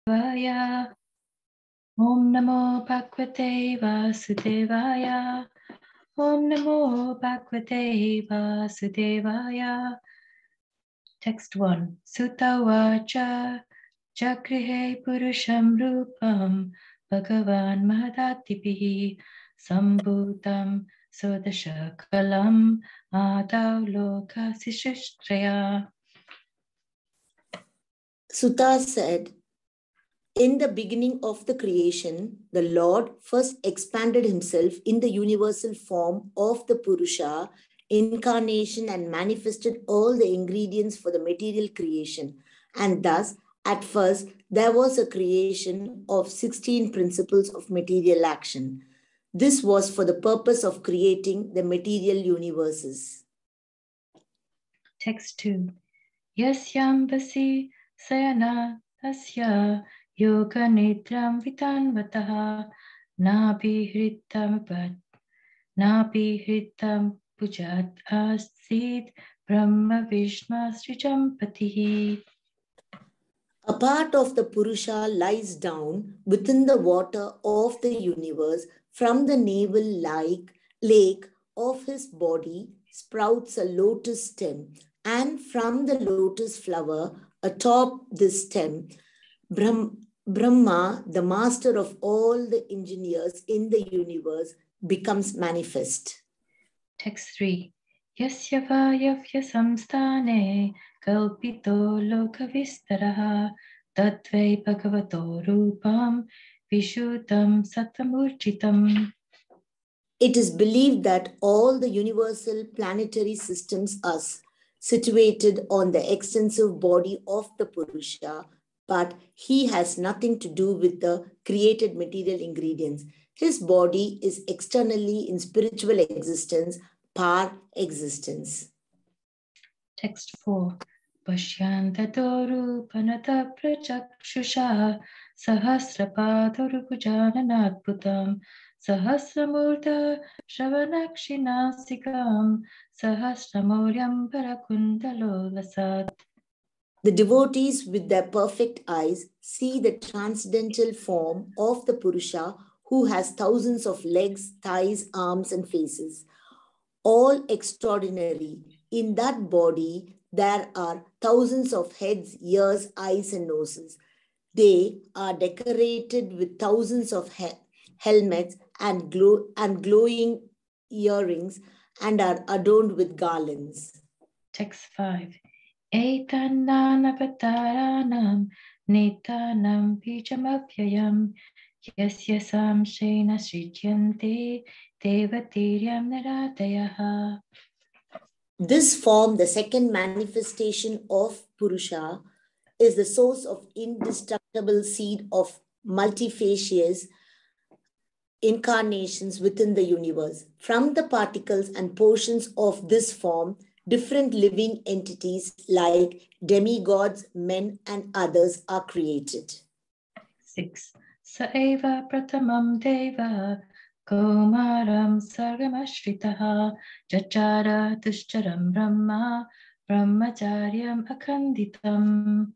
Devaya. Om Namo Bhagavate Vasudevaya. Om Namo Bhagavate Vasudevaya. Text 1. Sutta Vacha Chakrihe Purusham Rupam Bhagavan Mahadatipihi Sambhutam Sodashakalam Adav Loka Sishishtraya. Sutta said, in the beginning of the creation, the Lord first expanded himself in the universal form of the Purusha, incarnation, and manifested all the ingredients for the material creation. And thus, at first, there was a creation of 16 principles of material action. This was for the purpose of creating the material universes. Text 2. Yasyam Vasi Sayana Tasya Yoga Nidram Vitanvataha Nabhihritam Pujat Asid Brahma Vishma Srijampatihi. A part of the Purusha lies down within the water of the universe. From the navel lake of his body sprouts a lotus stem, and from the lotus flower atop this stem, Brahma, the master of all the engineers in the universe, becomes manifest. Text 3. Yasya Vayavya Samstane Kalpito Lokavistaraha Tatvai Bhagavato Rupam Vishuddham Satthamurchitam. It is believed that all the universal planetary systems are situated on the extensive body of the Purusha, but he has nothing to do with the created material ingredients. His body is externally in spiritual existence, par existence. Text 4. Pashyantatoru panata prachakshusha sahasrapadoru pujananadbhutam sahasramurta shravanakshinnasikam sahasramoryam parakundalo lasat. The devotees with their perfect eyes see the transcendental form of the Purusha, who has thousands of legs, thighs, arms, and faces, all extraordinary. In that body, there are thousands of heads, ears, eyes, and noses. They are decorated with thousands of helmets and glowing earrings and are adorned with garlands. Text 5. Etananavataranam netanam bijamavyayam yasya samshena srityante devatiryam naradayaha. This form, the second manifestation of Purusha, is the source of indestructible seed of multifacious incarnations within the universe. From the particles and portions of this form, different living entities like demigods, men, and others are created. 6. Saeva pratamam deva Kaumaram sargamashritaha Jachara tushcharam brahma Brahmacharyam akhanditam.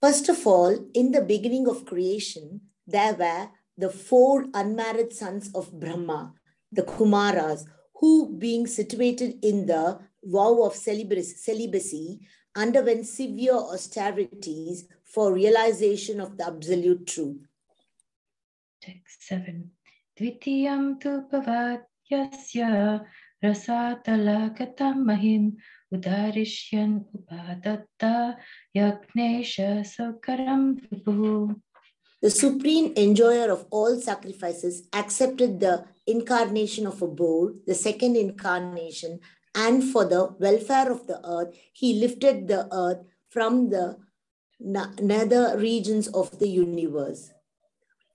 First of all, in the beginning of creation, there were the 4 unmarried sons of Brahma, the Kumaras, who, being situated in the vow of celibacy, underwent severe austerities for realization of the absolute truth. Text 7. Dvitiyam tu pavatyasya rasatalakatam mahim udarishyan upadatta yagnesha saukaram vipuhu. The supreme enjoyer of all sacrifices accepted the incarnation of a boar, the second incarnation, and for the welfare of the earth, he lifted the earth from the nether regions of the universe.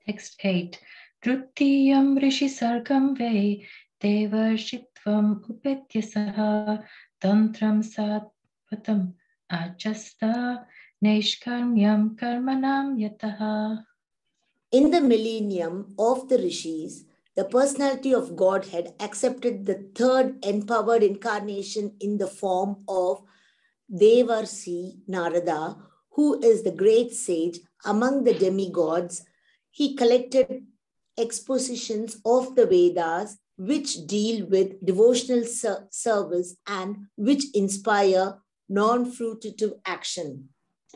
Text 8. Trutiyam rishi sargam ve devarshitvam upetyasaha tantram satvatam achasta neshkarmyam karmanam yataha. In the millennium of the rishis, the personality of Godhead accepted the third empowered incarnation in the form of Devarsi Narada, who is the great sage, among the demigods. He collected expositions of the Vedas which deal with devotional service and which inspire non-fruitive action.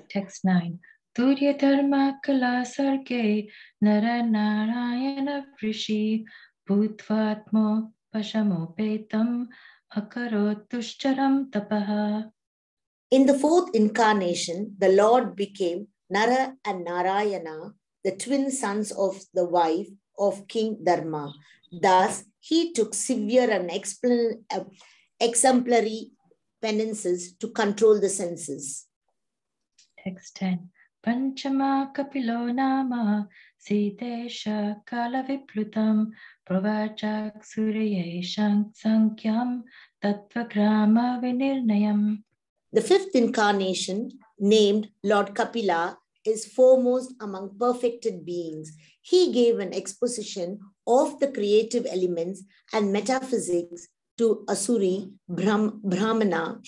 Text 9. Turya dharma kala sarge nara narayana vrishi bhutvatmo pashamopetam akarot dushcharam tapaha. In the fourth incarnation, the Lord became Nara and Narayana, the twin sons of the wife of King Dharma. Thus, he took severe and exemplary penances to control the senses. Text 10. Panchama kapilo nama sitesha kala viplutam pravachak suryeshang sankyam tattvagrama vinirnayam. The fifth incarnation, named Lord Kapila, is foremost among perfected beings. He gave an exposition of the creative elements and metaphysics to Asuri Brahmana,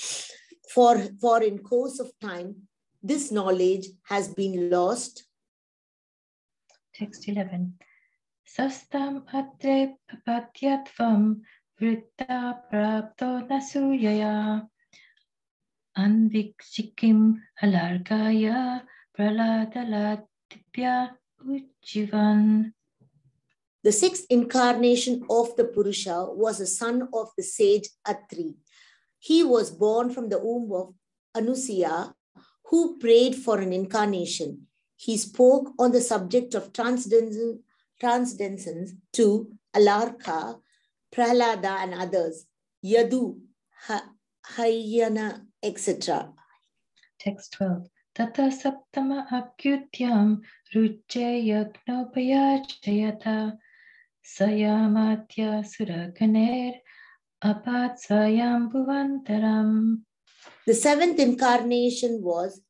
for in course of time, this knowledge has been lost. Text 11. Sastam atre papatyatvam vritta prapto nasuyaya anvikshikim halarkaya praladalatipya ujivan. The sixth incarnation of the Purusha was a son of the sage Atri. He was born from the womb of Anusuya, who prayed for an incarnation. He spoke on the subject of transcendence to Alarka, Prahlada, and others, Yadu, Haryana, etc. Text 12. Tata saptama akyutyam ruche yagnopayachayata sayamatya surakaner apat swayambhuvantaram. The seventh incarnation was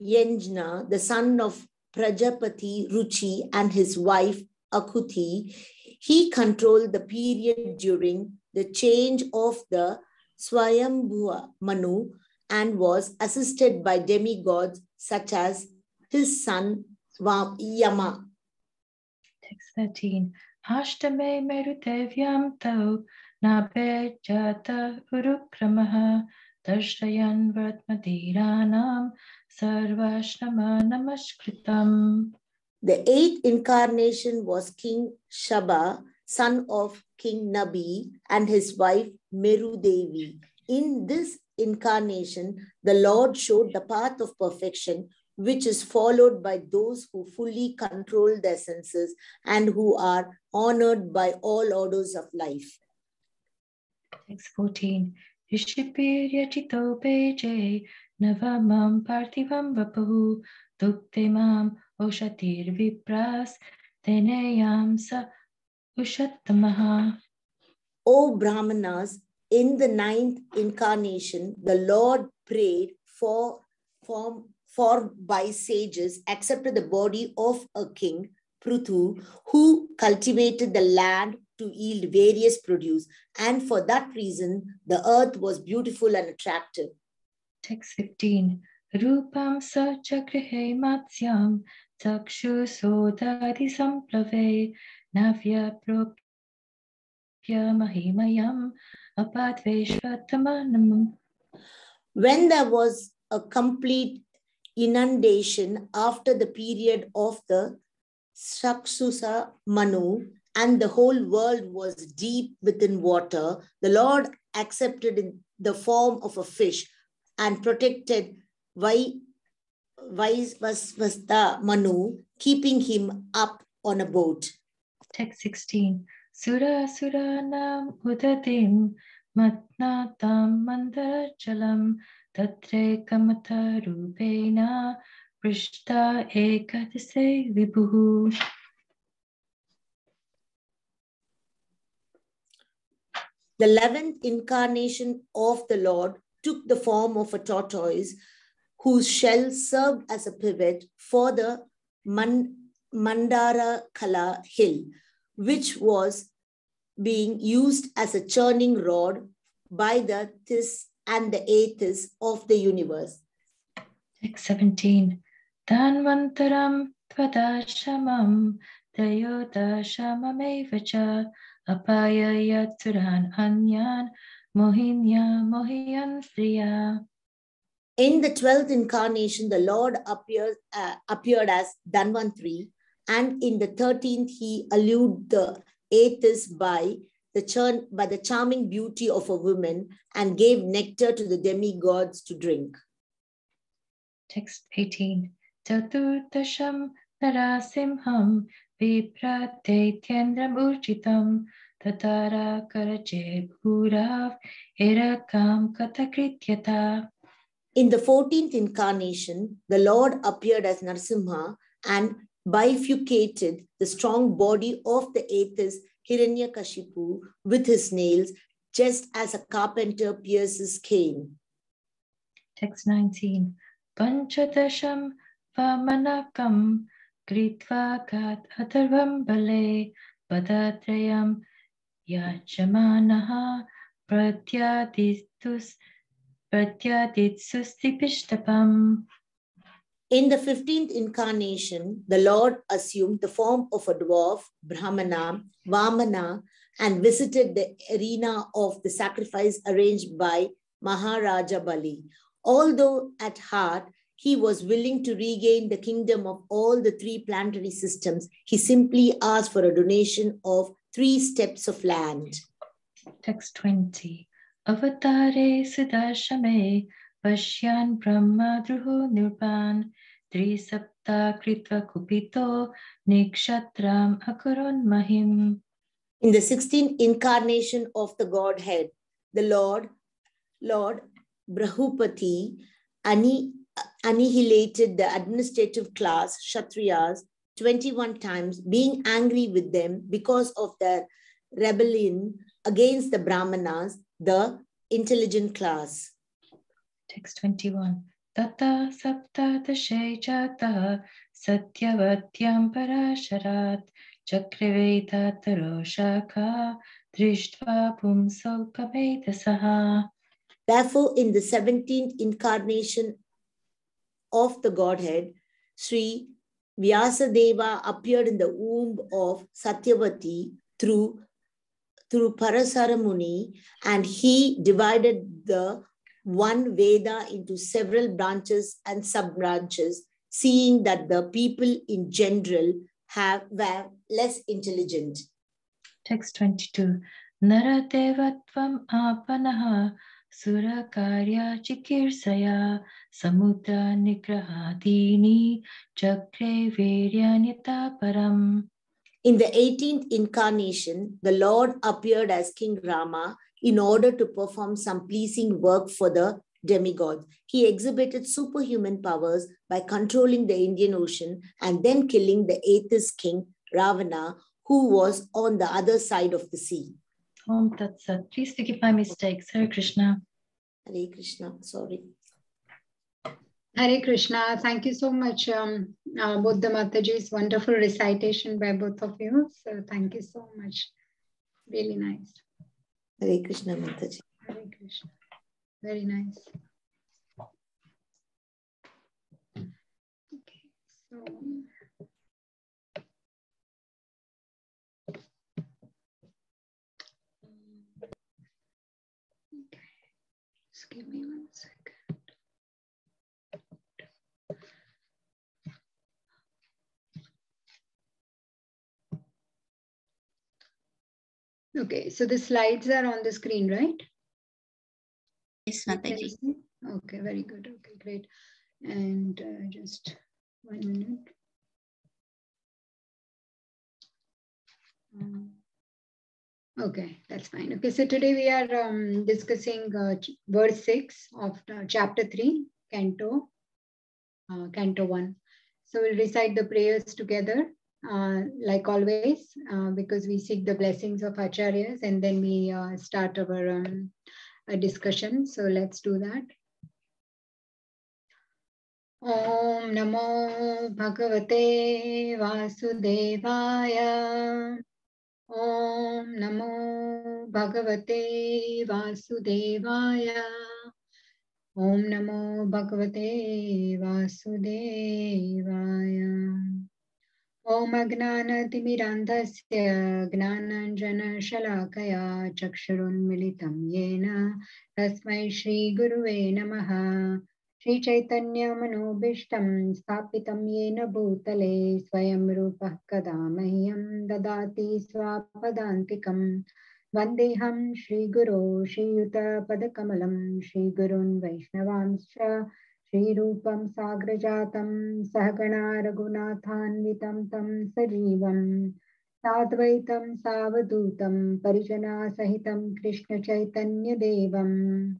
Yenjna, the son of Prajapati Ruchi and his wife Akuti. He controlled the period during the change of the Swayambhuva Manu and was assisted by demigods such as his son Yama. Text 13. Ashtame merudevyam tau nabe jata urukramaha darshayan vratmadiranam sarvashrama namaskritam. The eighth incarnation was King Shaba, son of King Nabi, and his wife Meru Devi. In this incarnation, the Lord showed the path of perfection, which is followed by those who fully control their senses and who are honored by all orders of life. Text 14. Rishipirya chito beje navamam parthivam vapahu dukte mam oshatir vipras teneyam sa ushattamaha. O Brahmanas, in the ninth incarnation, the Lord prayed by sages, accepted the body of a king, Prithu, who cultivated the land to yield various produce. And for that reason, the earth was beautiful and attractive. Text 15. Rupam sa chakrihe matsyam chakshu sodadi samplave navya propya mahimayam apatveshvatamanam. When there was a complete inundation after the period of the Saksusa Manu, and the whole world was deep within water, the Lord accepted in the form of a fish and protected Vaisvasta Manu, keeping him up on a boat. Text 16. Sura suranam udadim matnatam mandarachalam tatre kamata rupena prishta ekadase vibhuhu. The 11th incarnation of the Lord took the form of a tortoise whose shell served as a pivot for the Mandara Kala hill, which was being used as a churning rod by the This and the Aethys of the universe. Text 17. Dhanvantaram Tvadashamam Dayodashamameva Apaya Yatsuran Anyan Mohinya Mohiyan Striya. In the 12th incarnation, the Lord appeared as Dhanvantari, and in the 13th, he allured the atheists by the charming beauty of a woman and gave nectar to the demigods to drink. Text 18. Chaturtasham Narasimham Vipratetyendram Urjitam Tatara Karache Bhurav Erakam Katakrityata. In the 14th incarnation, the Lord appeared as Narasimha and bifurcated the strong body of the atheist Hiranyakashipu with his nails, just as a carpenter pierces cane. Text 19. Panchadasham Vamanakam Kritva Kat Atharvam Bale Padatrayam Yajamanaha Pratyaditsus Pratyaditsustipishtapam. In the 15th incarnation, the Lord assumed the form of a dwarf, Brahmana, Vamana, and visited the arena of the sacrifice arranged by Maharaja Bali. Although at heart, he was willing to regain the kingdom of all the three planetary systems, he simply asked for a donation of 3 steps of land. Text 20. Avatare Siddhashame Pashyan Brahma Druho Nirpan Trisapta Kritva Kupito Nikshatram Akaron Mahim. In the 16th incarnation of the Godhead, the Lord Brahupati annihilated the administrative class, Kshatriyas, 21 times, being angry with them because of their rebellion against the Brahmanas, the intelligent class. Text 21. Tata Sapta Dashe Jata Satyavatyam Parasharat Chakriveta Taroshaka Drishtva Pumso Kamedasaha. Therefore, in the 17th incarnation of the Godhead, Sri Vyasadeva appeared in the womb of Satyavati through Parasara Muni, and he divided the one Veda into several branches and sub-branches, seeing that the people in general were less intelligent. Text 22. Naradevatvam apanaha Surakarya Chikirsaya Samudra Nigrahadini Chakre Veryanyata Param. In the 18th incarnation, the Lord appeared as King Rama in order to perform some pleasing work for the demigods. He exhibited superhuman powers by controlling the Indian Ocean and then killing the atheist king Ravana, who was on the other side of the sea. Om Tat Sat. Please forgive my mistakes. Hare Krishna. Hare Krishna, sorry. Hare Krishna. Thank you so much, Buddha Mataji's wonderful recitation by both of you. So thank you so much. Really nice. Hare Krishna, Mataji. Hare Krishna. Very nice. Okay, so just give me 1 second. Okay, so the slides are on the screen, right? Yes, Mataji. Okay, very good. Okay, great. And just 1 minute. Okay, that's fine. Okay, so today we are discussing verse 6 of chapter 3, Canto 1. So we'll recite the prayers together, like always, because we seek the blessings of Acharyas, and then we start our discussion. So let's do that. Om Namo Bhagavate Vasudevaya. Om Namo Bhagavate Vasudevaya. Om Namo Bhagavate Vasudevaya. Om Agnanatimirandhasya Gnananjana Shalakaya Chakshurunmilitam Yena Tasmai Shri Guruve Namaha. Shri Chaitanya Manobishtam Sthapitam Yena Bhutale Swayam Rupah Kada Mahyam Dadati Swapadantikam. Vandeham Shri Guru Shri Yuta Padakamalam Shri Gurun Vaishnavanscha Shri Rupam Sagrajatam Sahagana Raghunathanvitam Tam Sajivam Sadvaitam Savadutam Parijana Sahitam Krishna Chaitanya Devam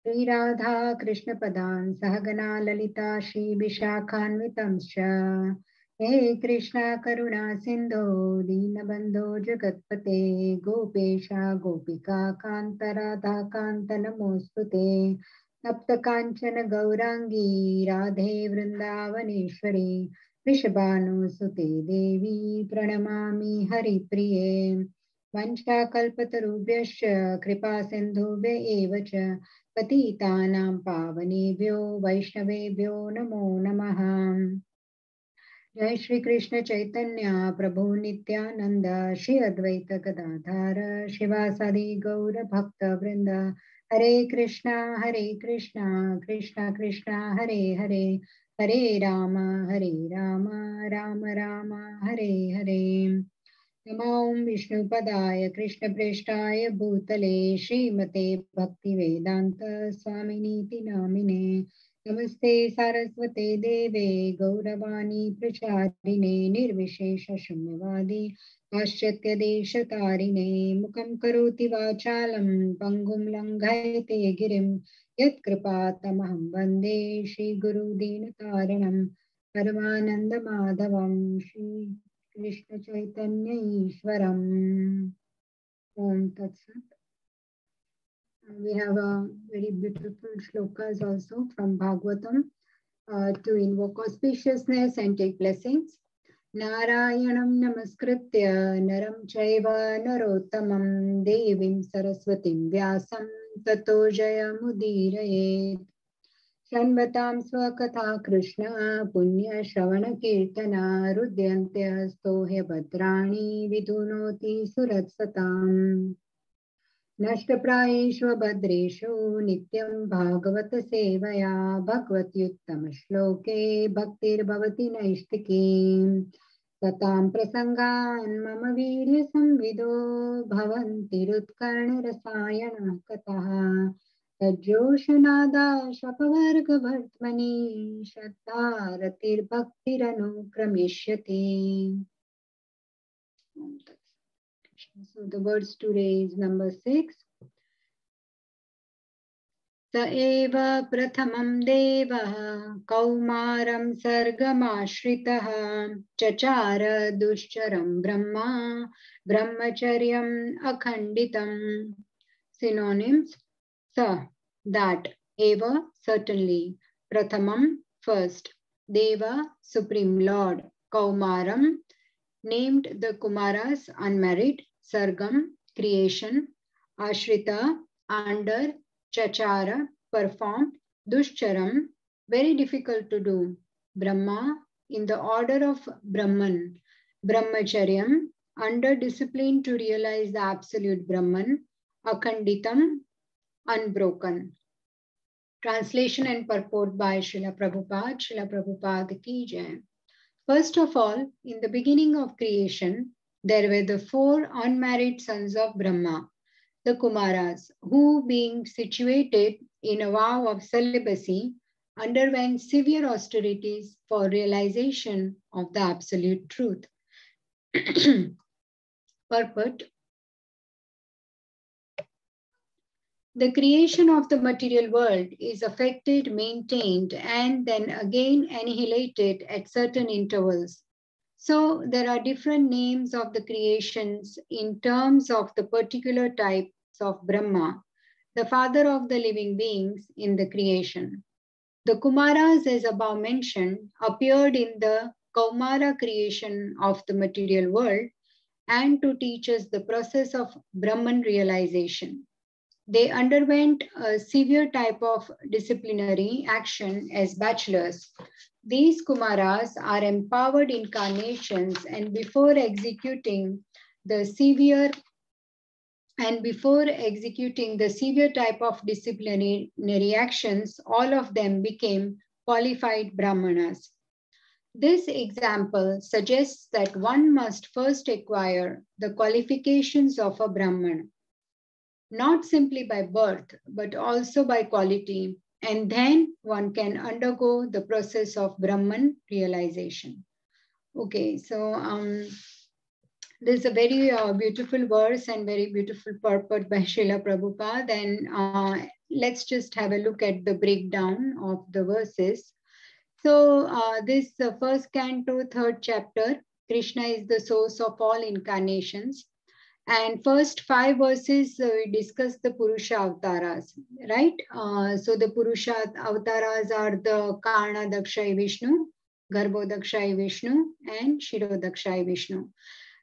Shri Radha Krishna Padan Sahagana Lalita Shri Vishakhanvitamscha He Krishna Karuna Sindho Dinabandho Jagatpate Gopesha Gopika Kanta Radha Kanta Namostute Tapta Kanchana Gaurangi Radhe Vrindavaneshwari Vrishabhanu Sute Devi Pranamami Hari Priye Vancha Kalpatarubhyascha Kripa Sindhubhya eva cha Patitanam Pavanebhyo Vaishnavebhyo Namo Namaha. Jai Shri Krishna Chaitanya Prabhu Nityananda Shri Advaita Gadadhara Shivasadi Gaura Bhakta Vrinda Hare Krishna Krishna Krishna Hare Hare Hare Rama Rama Rama Hare Hare Namo Vishnupadaya Krishna Preshthaya Bhutale Srimate Bhaktivedanta Swaminiti Namine Namaste Saraswate Deve Gauravani Pracharine Nirvishesha Shunyavadi Paschatya Deshatarine Mukam Karoti Vachalam Pangum Langhayate Girim Yat Kripatamaham Vande Shri Guru Dinataranam Paramananda Madhavam Shri Krishna Chaitanya Ishwaram. Om Tat Sat. We have a very beautiful shlokas also from Bhagavatam to invoke auspiciousness and take blessings. Narayanam namaskritya naram chaiva narottamam devim saraswatim vyasam tato jayamudirayet. Shanvatam swakatha Krishna punya shravana kirtana rudhyante stohe bhadrani vidunoti suratsatam. Nashtaprayeshu bhadreshu nityam bhagavata sevaya bhagavatyuttama shloke bhaktir bhavati naishtiki. Tatam prasangan mama virya samvido bhavanti rutkarna rasayana kataha. Tajoshanada shapavarga bhartmani shattaratir bhaktiranukrameshyati. So the words today is number 6. Sa eva prathamam deva kaumaram sargamashritah chachara dushcharam brahma brahmacharyam akhanditam. Synonyms. Sa, that, eva, certainly, prathamam, first, deva, supreme lord, kaumaram, named the Kumaras, unmarried, sargam, creation, ashrita, under, chachara, performed, dushcharam, very difficult to do, Brahma, in the order of Brahman, brahmacharyam, under discipline to realize the absolute Brahman, akhanditam, unbroken. Translation and purport by Srila Prabhupada ki jai. First of all, in the beginning of creation, there were the 4 unmarried sons of Brahma, the Kumaras, who being situated in a vow of celibacy, underwent severe austerities for realization of the absolute truth. Purport. The creation of the material world is affected, maintained, and then again annihilated at certain intervals. So there are different names of the creations in terms of the particular types of Brahma, the father of the living beings in the creation. The Kumaras, as above mentioned, appeared in the Kaumara creation of the material world and to teach us the process of Brahman realization. They underwent a severe type of disciplinary action as bachelors. These Kumaras are empowered incarnations, and before executing the severe type of disciplinary actions, all of them became qualified Brahmanas. This example suggests that one must first acquire the qualifications of a Brahman, not simply by birth, but also by quality, and then one can undergo the process of Brahman realization. Okay, so there's a very beautiful verse and very beautiful purport by Srila Prabhupada. And let's just have a look at the breakdown of the verses. So this first canto, third chapter, Krishna is the source of all incarnations. And first 5 verses, we discuss the Purusha avatars, right? So the Purusha avatars are the Karna Dakshai Vishnu, Garbho Dakshai Vishnu, and Shiro Dakshai Vishnu.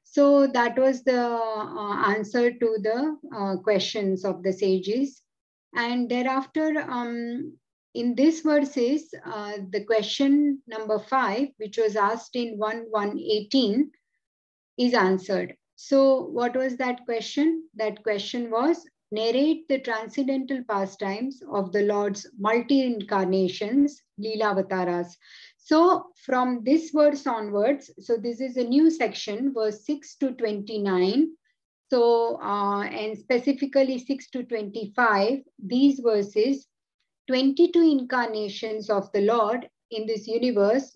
So that was the answer to the questions of the sages. And thereafter, in these verses, the question number 5, which was asked in 1:118, is answered. So what was that question? That question was, narrate the transcendental pastimes of the Lord's multi-incarnations, Leela Avataras. So from this verse onwards, so this is a new section, verse 6 to 29. So, and specifically 6 to 25, these verses, 22 incarnations of the Lord in this universe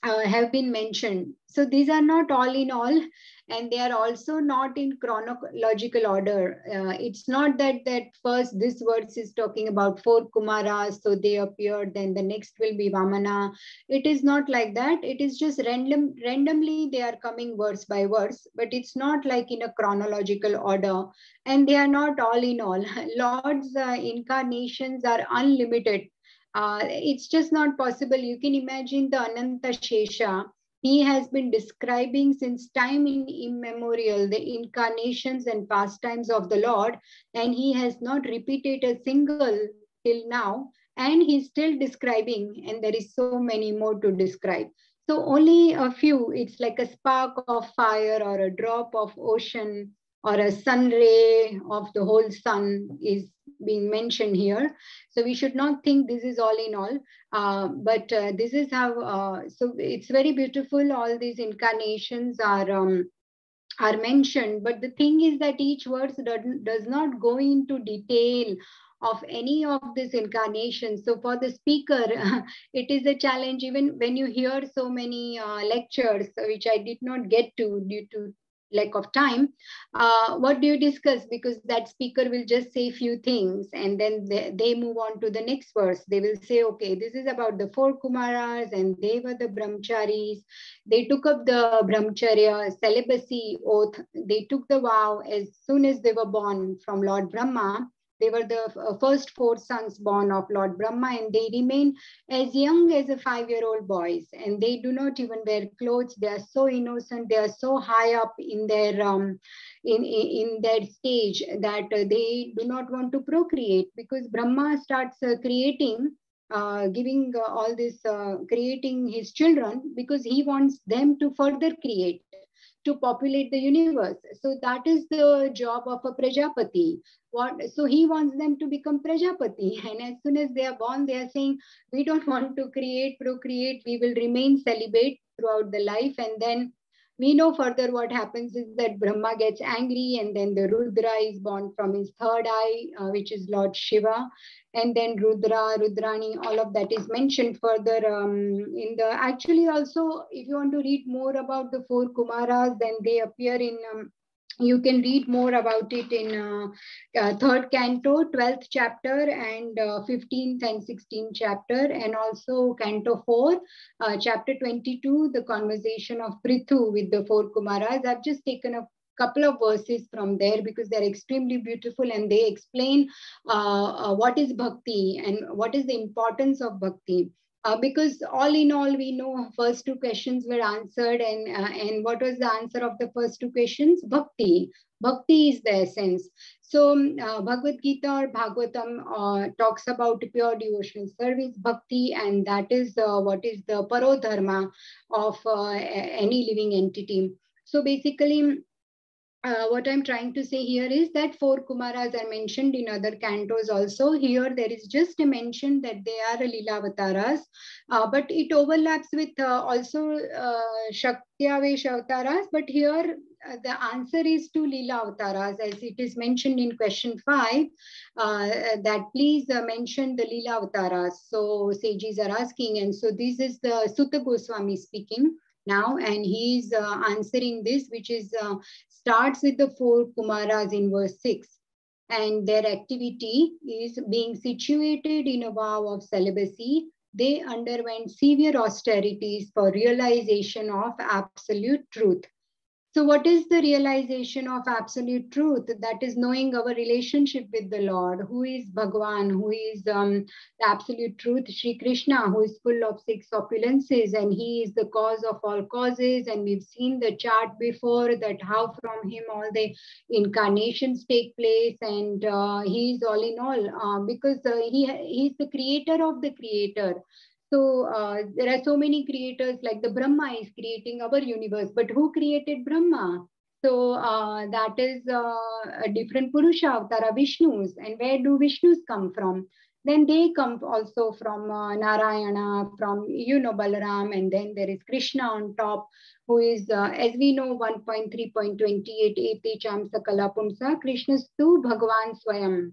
have been mentioned. So these are not all in all, and they are also not in chronological order. It's not that first this verse is talking about 4 Kumaras, so they appeared, then the next will be Vamana. It is not like that. It is just randomly they are coming verse by verse, but it's not like in a chronological order, and they are not all in all. Lord's incarnations are unlimited. It's just not possible. You can imagine the Ananta Shesha. He has been describing since time immemorial the incarnations and pastimes of the Lord, and he has not repeated a single till now, and he's still describing, and there is so many more to describe. So only a few, it's like a spark of fire or a drop of ocean or a sun ray of the whole sun is being mentioned here. So we should not think this is all in all, but this is how, so it's very beautiful. All these incarnations are mentioned, but the thing is that each verse does not go into detail of any of this incarnation. So for the speaker, it is a challenge, even when you hear so many lectures, which I did not get to due to lack of time. What do you discuss? Because that speaker will just say few things, and then they move on to the next verse. They will say, okay, this is about the 4 Kumaras, and they were the brahmacharis. They took up the brahmacharya celibacy oath. They took the vow as soon as they were born from Lord Brahma. They were the first 4 sons born of Lord Brahma, and they remain as young as a 5-year-old boys, and they do not even wear clothes. They are so innocent. They are so high up in their in their stage that they do not want to procreate, because Brahma starts creating, giving all this, creating his children, because he wants them to further create, to populate the universe. So that is the job of a Prajapati. So he wants them to become Prajapati. And as soon as they are born, they are saying, we don't want to procreate. We will remain celibate throughout the life. And then we know further what happens is that Brahma gets angry, and then the Rudra is born from his third eye, which is Lord Shiva. And then Rudra, Rudrani, all of that is mentioned further in the, actually also, if you want to read more about the 4 Kumaras, then they appear in, you can read more about it in 3rd canto, 12th chapter, and 15th and 16th chapter, and also canto 4, chapter 22, the conversation of Prithu with the 4 Kumaras. I've just taken a couple of verses from there because they're extremely beautiful, and they explain what is bhakti and what is the importance of bhakti. Because all in all, we know first two questions were answered, and what was the answer of the first two questions? Bhakti. Bhakti is the essence. So Bhagavad Gita or Bhagavatam talks about pure devotional service, bhakti, and that is what is the parodharma of any living entity. So basically, what I'm trying to say here is that 4 Kumaras are mentioned in other cantos also. Here there is just a mention that they are Leelavataras, but it overlaps with also Shaktiavesh Avataras, but here the answer is to Leela Avataras, as it is mentioned in question 5, that please mention the Leela Avataras. So sages are asking, and so this is the Sutta Goswami speaking now, and he is answering this, which is starts with the 4 Kumaras in verse 6. And their activity is being situated in a vow of celibacy. They underwent severe austerities for realization of absolute truth. So what is the realization of absolute truth? That is knowing our relationship with the Lord, who is Bhagavan, who is the absolute truth, Sri Krishna, who is full of 6 opulences, and he is the cause of all causes. And we've seen the chart before that how from him all the incarnations take place, and he is all in all, because he is the creator of the creator. So there are so many creators, like the Brahma is creating our universe, but who created Brahma? So that is a different Purusha Avatara, Vishnus. And where do Vishnus come from? Then they come also from Narayana, from, Balaram, and then there is Krishna on top, who is, as we know, 1.3.28, Ete Cham Sakala Pumsa, Krishnastu Bhagavan Swayam.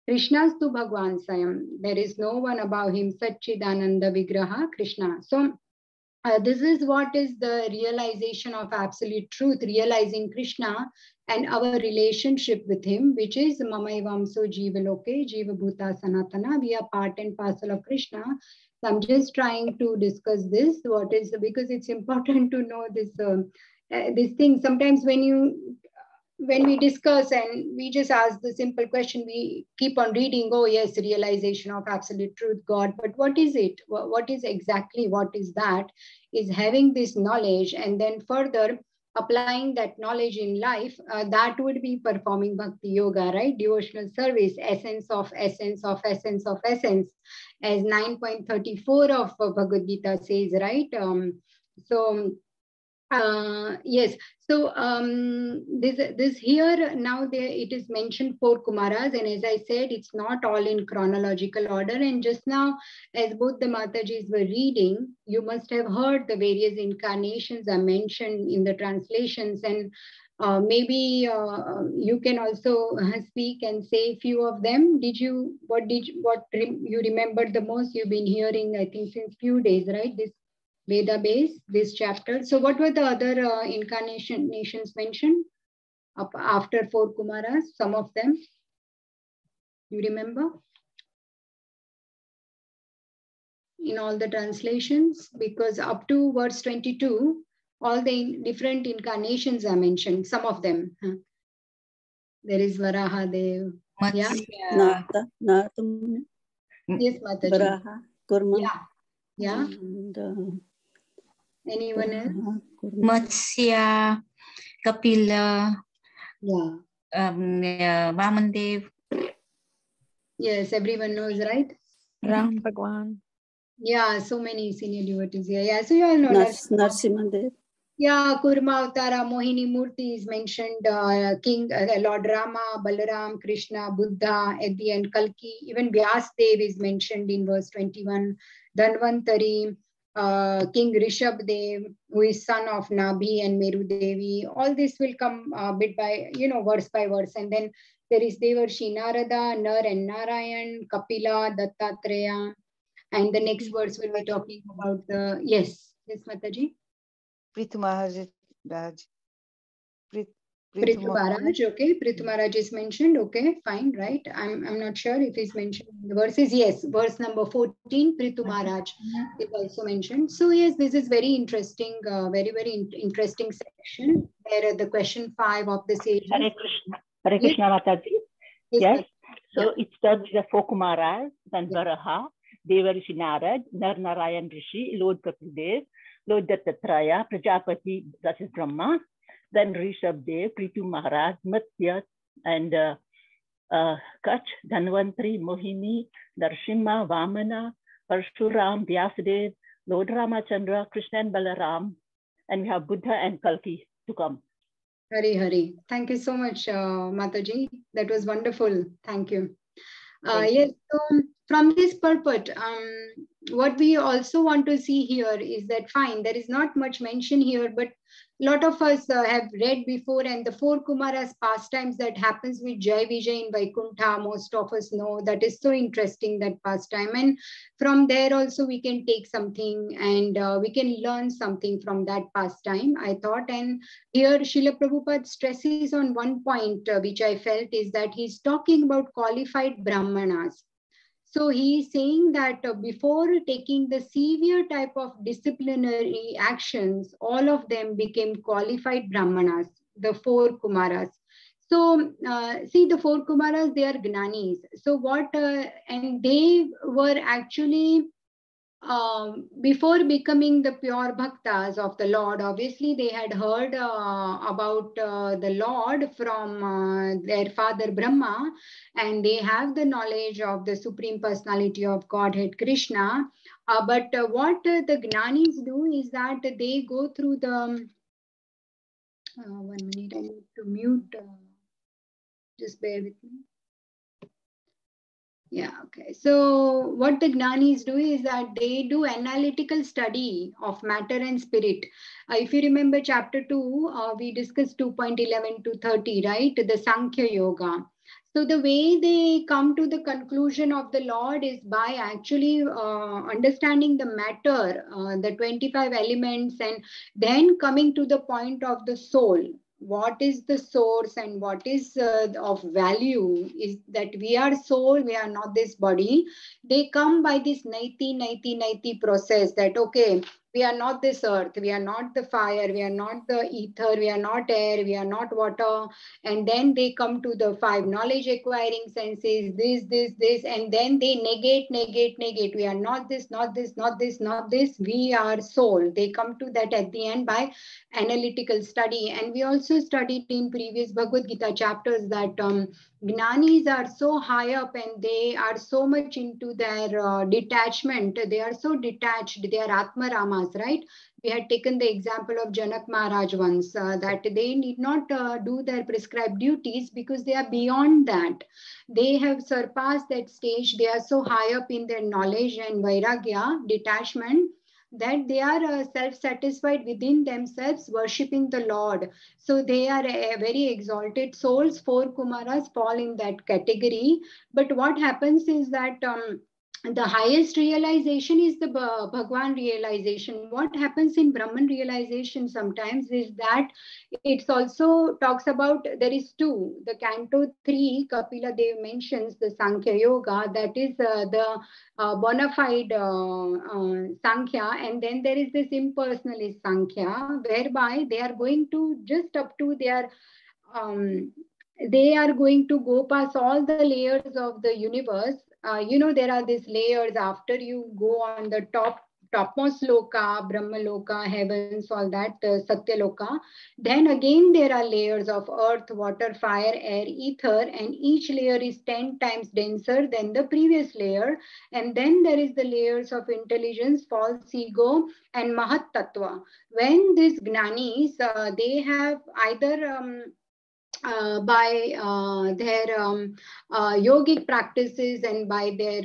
Krishnastu Bhagwan Sayam. There is no one above him, Satchidananda Vigraha, Krishna. So this is what is the realization of absolute truth, realizing Krishna and our relationship with him, which is Mamaivamso Jivaloke, Jiva Bhuta Sanatana. We are part and parcel of Krishna. So I'm just trying to discuss this, what is, because it's important to know this thing. Sometimes when we discuss and we just ask the simple question, we keep on reading, oh yes, realization of absolute truth, God, but what is it? What is exactly, what is that? Is having this knowledge and then further applying that knowledge in life, that would be performing bhakti yoga, right? Devotional service, essence of essence of essence of essence, as 9.34 of Bhagavad Gita says, right? Yes. So this here now it is mentioned 4 Kumaras, and as I said, it's not all in chronological order. And just now, as both the Matajis were reading, you must have heard the various incarnations are mentioned in the translations, and maybe you can also speak and say a few of them. What you remembered the most? You've been hearing, I think, since few days, right? This Veda base, this chapter. So what were the other incarnations mentioned after 4 Kumaras? Some of them, you remember? In all the translations, because up to verse 22, all the different incarnations are mentioned, some of them. There is Varahadev. Yeah? Yes, Mataji. Varaha, Kurma. Yeah. Anyone else? Matsya, Kapila, Yeah. Vamandev. Yes, everyone knows, right? Ram Bhagwan. Yeah, so many senior devotees here. Yeah, so you all know. Narsimhadev. Yeah, Kurma Avtara, Mohini Murti is mentioned, King, Lord Rama, Balaram, Krishna, Buddha, at the end, Kalki. Even Vyasdev is mentioned in verse 21. Dhanvantari, King Rishabdev, who is son of Nabhi and Meru Devi. All this will come bit by, verse by verse. And then there is Devarshi Narada, Nar and Narayan, Kapila, Dattatreya. And the next verse will be talking about the, yes, Mataji. Prithu Maharaj. Prithu Maharaj, okay. Prithu Maharaj is mentioned, okay, fine, right. I'm not sure if he's mentioned in the verses. Yes, verse number 14, Prithu Maharaj is also mentioned. So yes, this is very interesting, very interesting section where the question 5 of the sages. Hare Krishna Mataji. Yes. So yeah. it starts with the 4 Kumaras, then Varaha, Devarishi Narad, Nar Narayan Rishi, Lord Kapildev, Lord Dattatreya, Prajapati, that is Brahma, then Rishabdev, Prithu Maharaj, Matsya, and Kach, Dhanvantri, Mohini, Narsimha, Vamana, Parshuram, Vyasadev, Lord Ramachandra, Krishna and Balaram, and we have Buddha and Kalki to come. Hari Hari. Thank you so much, Mataji. That was wonderful. Thank you. Yes, so from this purport, what we also want to see here is that fine, there is not much mention here, but a lot of us have read before, and the four Kumaras pastimes that happens with Jai Vijay in Vaikuntha, most of us know. That is so interesting, that pastime. And from there also we can take something, and we can learn something from that pastime, I thought. And here Srila Prabhupada stresses on one point which I felt is that he's talking about qualified Brahmanas. So he's saying that before taking the severe type of disciplinary actions, all of them became qualified Brahmanas, the four Kumaras. So see, the four Kumaras, they are Gnanis. So what, and they were actually, before becoming the pure bhaktas of the Lord, obviously they had heard about the Lord from their father Brahma, and they have the knowledge of the Supreme Personality of Godhead Krishna. But what the Gnanis do is that they go through the, 1 minute, I need to mute, just bear with me. Yeah, okay. So what the Gnanis do is that they do analytical study of matter and spirit. If you remember chapter 2, we discussed 2.11 to 30, right? The Sankhya Yoga. So the way they come to the conclusion of the Lord is by actually understanding the matter, the 25 elements, and then coming to the point of the soul. What is the source and what is of value is that we are soul, we are not this body. They come by this 90 process that, okay, we are not this earth, we are not the fire, we are not the ether, we are not air, we are not water. And then they come to the 5 knowledge acquiring senses, this, and then they negate. We are not this, not this, not this, not this. We are soul. They come to that at the end by analytical study. And we also studied in previous Bhagavad Gita chapters that Gnanis are so high up and they are so much into their detachment. They are so detached. They are Atma Ramas, right? We had taken the example of Janak Maharaj once, that they need not do their prescribed duties because they are beyond that. They have surpassed that stage. They are so high up in their knowledge and vairagya, detachment, that they are self-satisfied within themselves, worshipping the Lord. So they are very exalted souls. 4 Kumaras fall in that category. But what happens is that the highest realization is the Bhagwan realization. What happens in Brahman realization sometimes is that it's also talks about, there is 2. The Canto 3, Kapila Dev mentions the Sankhya Yoga, that is the bona fide Sankhya, and then there is this impersonalist Sankhya, whereby they are going to just up to their they are going to go past all the layers of the universe. There are these layers after you go on the topmost loka, Brahma loka, heavens, all that, Satya loka. Then again, there are layers of earth, water, fire, air, ether, and each layer is 10 times denser than the previous layer. And then there is the layers of intelligence, false ego, and Mahat Tattva. When these Gnanis, they have either by their yogic practices and by their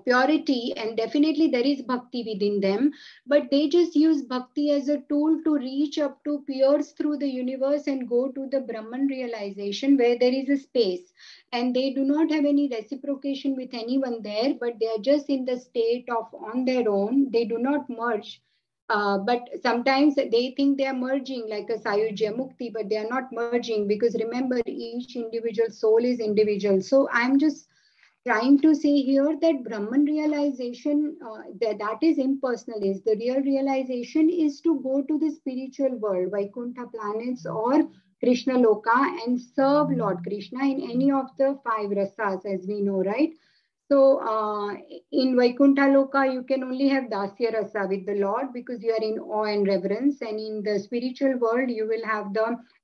purity, and definitely there is bhakti within them, but they just use bhakti as a tool to reach up to pierce through the universe and go to the Brahman realization where there is a space, and they do not have any reciprocation with anyone there, but they are just in the state of on their own. They do not merge. But sometimes they think they are merging like a Sayujya Mukti, but they are not merging, because remember, each individual soul is individual. So I'm just trying to say here that Brahman realization, that is impersonal, is the real realization is to go to the spiritual world, Vaikuntha planets or Krishna Loka, and serve Lord Krishna in any of the 5 rasas, as we know, right? So in Vaikuntha Loka, you can only have Dasya Rasa with the Lord because you are in awe and reverence. And in the spiritual world, you will have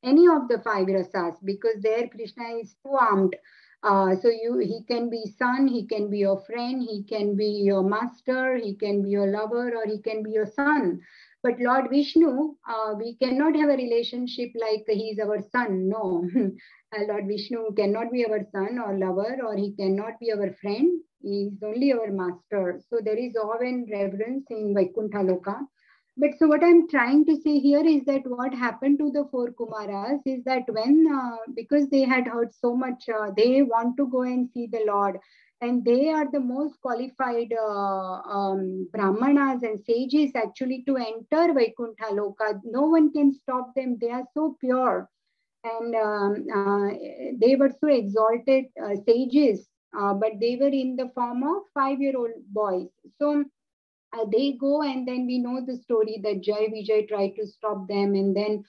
any of the 5 rasas because there Krishna is two-armed. So he can be son, he can be your friend, he can be your master, he can be your lover, or he can be your son. But Lord Vishnu, we cannot have a relationship like he is our son. No. Lord Vishnu cannot be our son or lover, or he cannot be our friend. He is only our master. So there is awe and reverence in Vaikuntha Loka. But so what I'm trying to say here is that what happened to the 4 Kumaras is that when, because they had heard so much, they want to go and see the Lord. And they are the most qualified Brahmanas and sages actually to enter Vaikuntha Loka. No one can stop them. They are so pure. And they were so exalted sages, but they were in the form of 5-year-old boys. So they go, and then we know the story that Jai Vijay tried to stop them. And then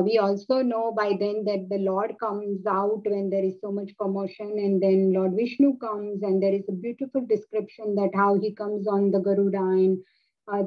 we also know by then that the Lord comes out when there is so much commotion, and then Lord Vishnu comes, and there is a beautiful description that how he comes on the Garuda, and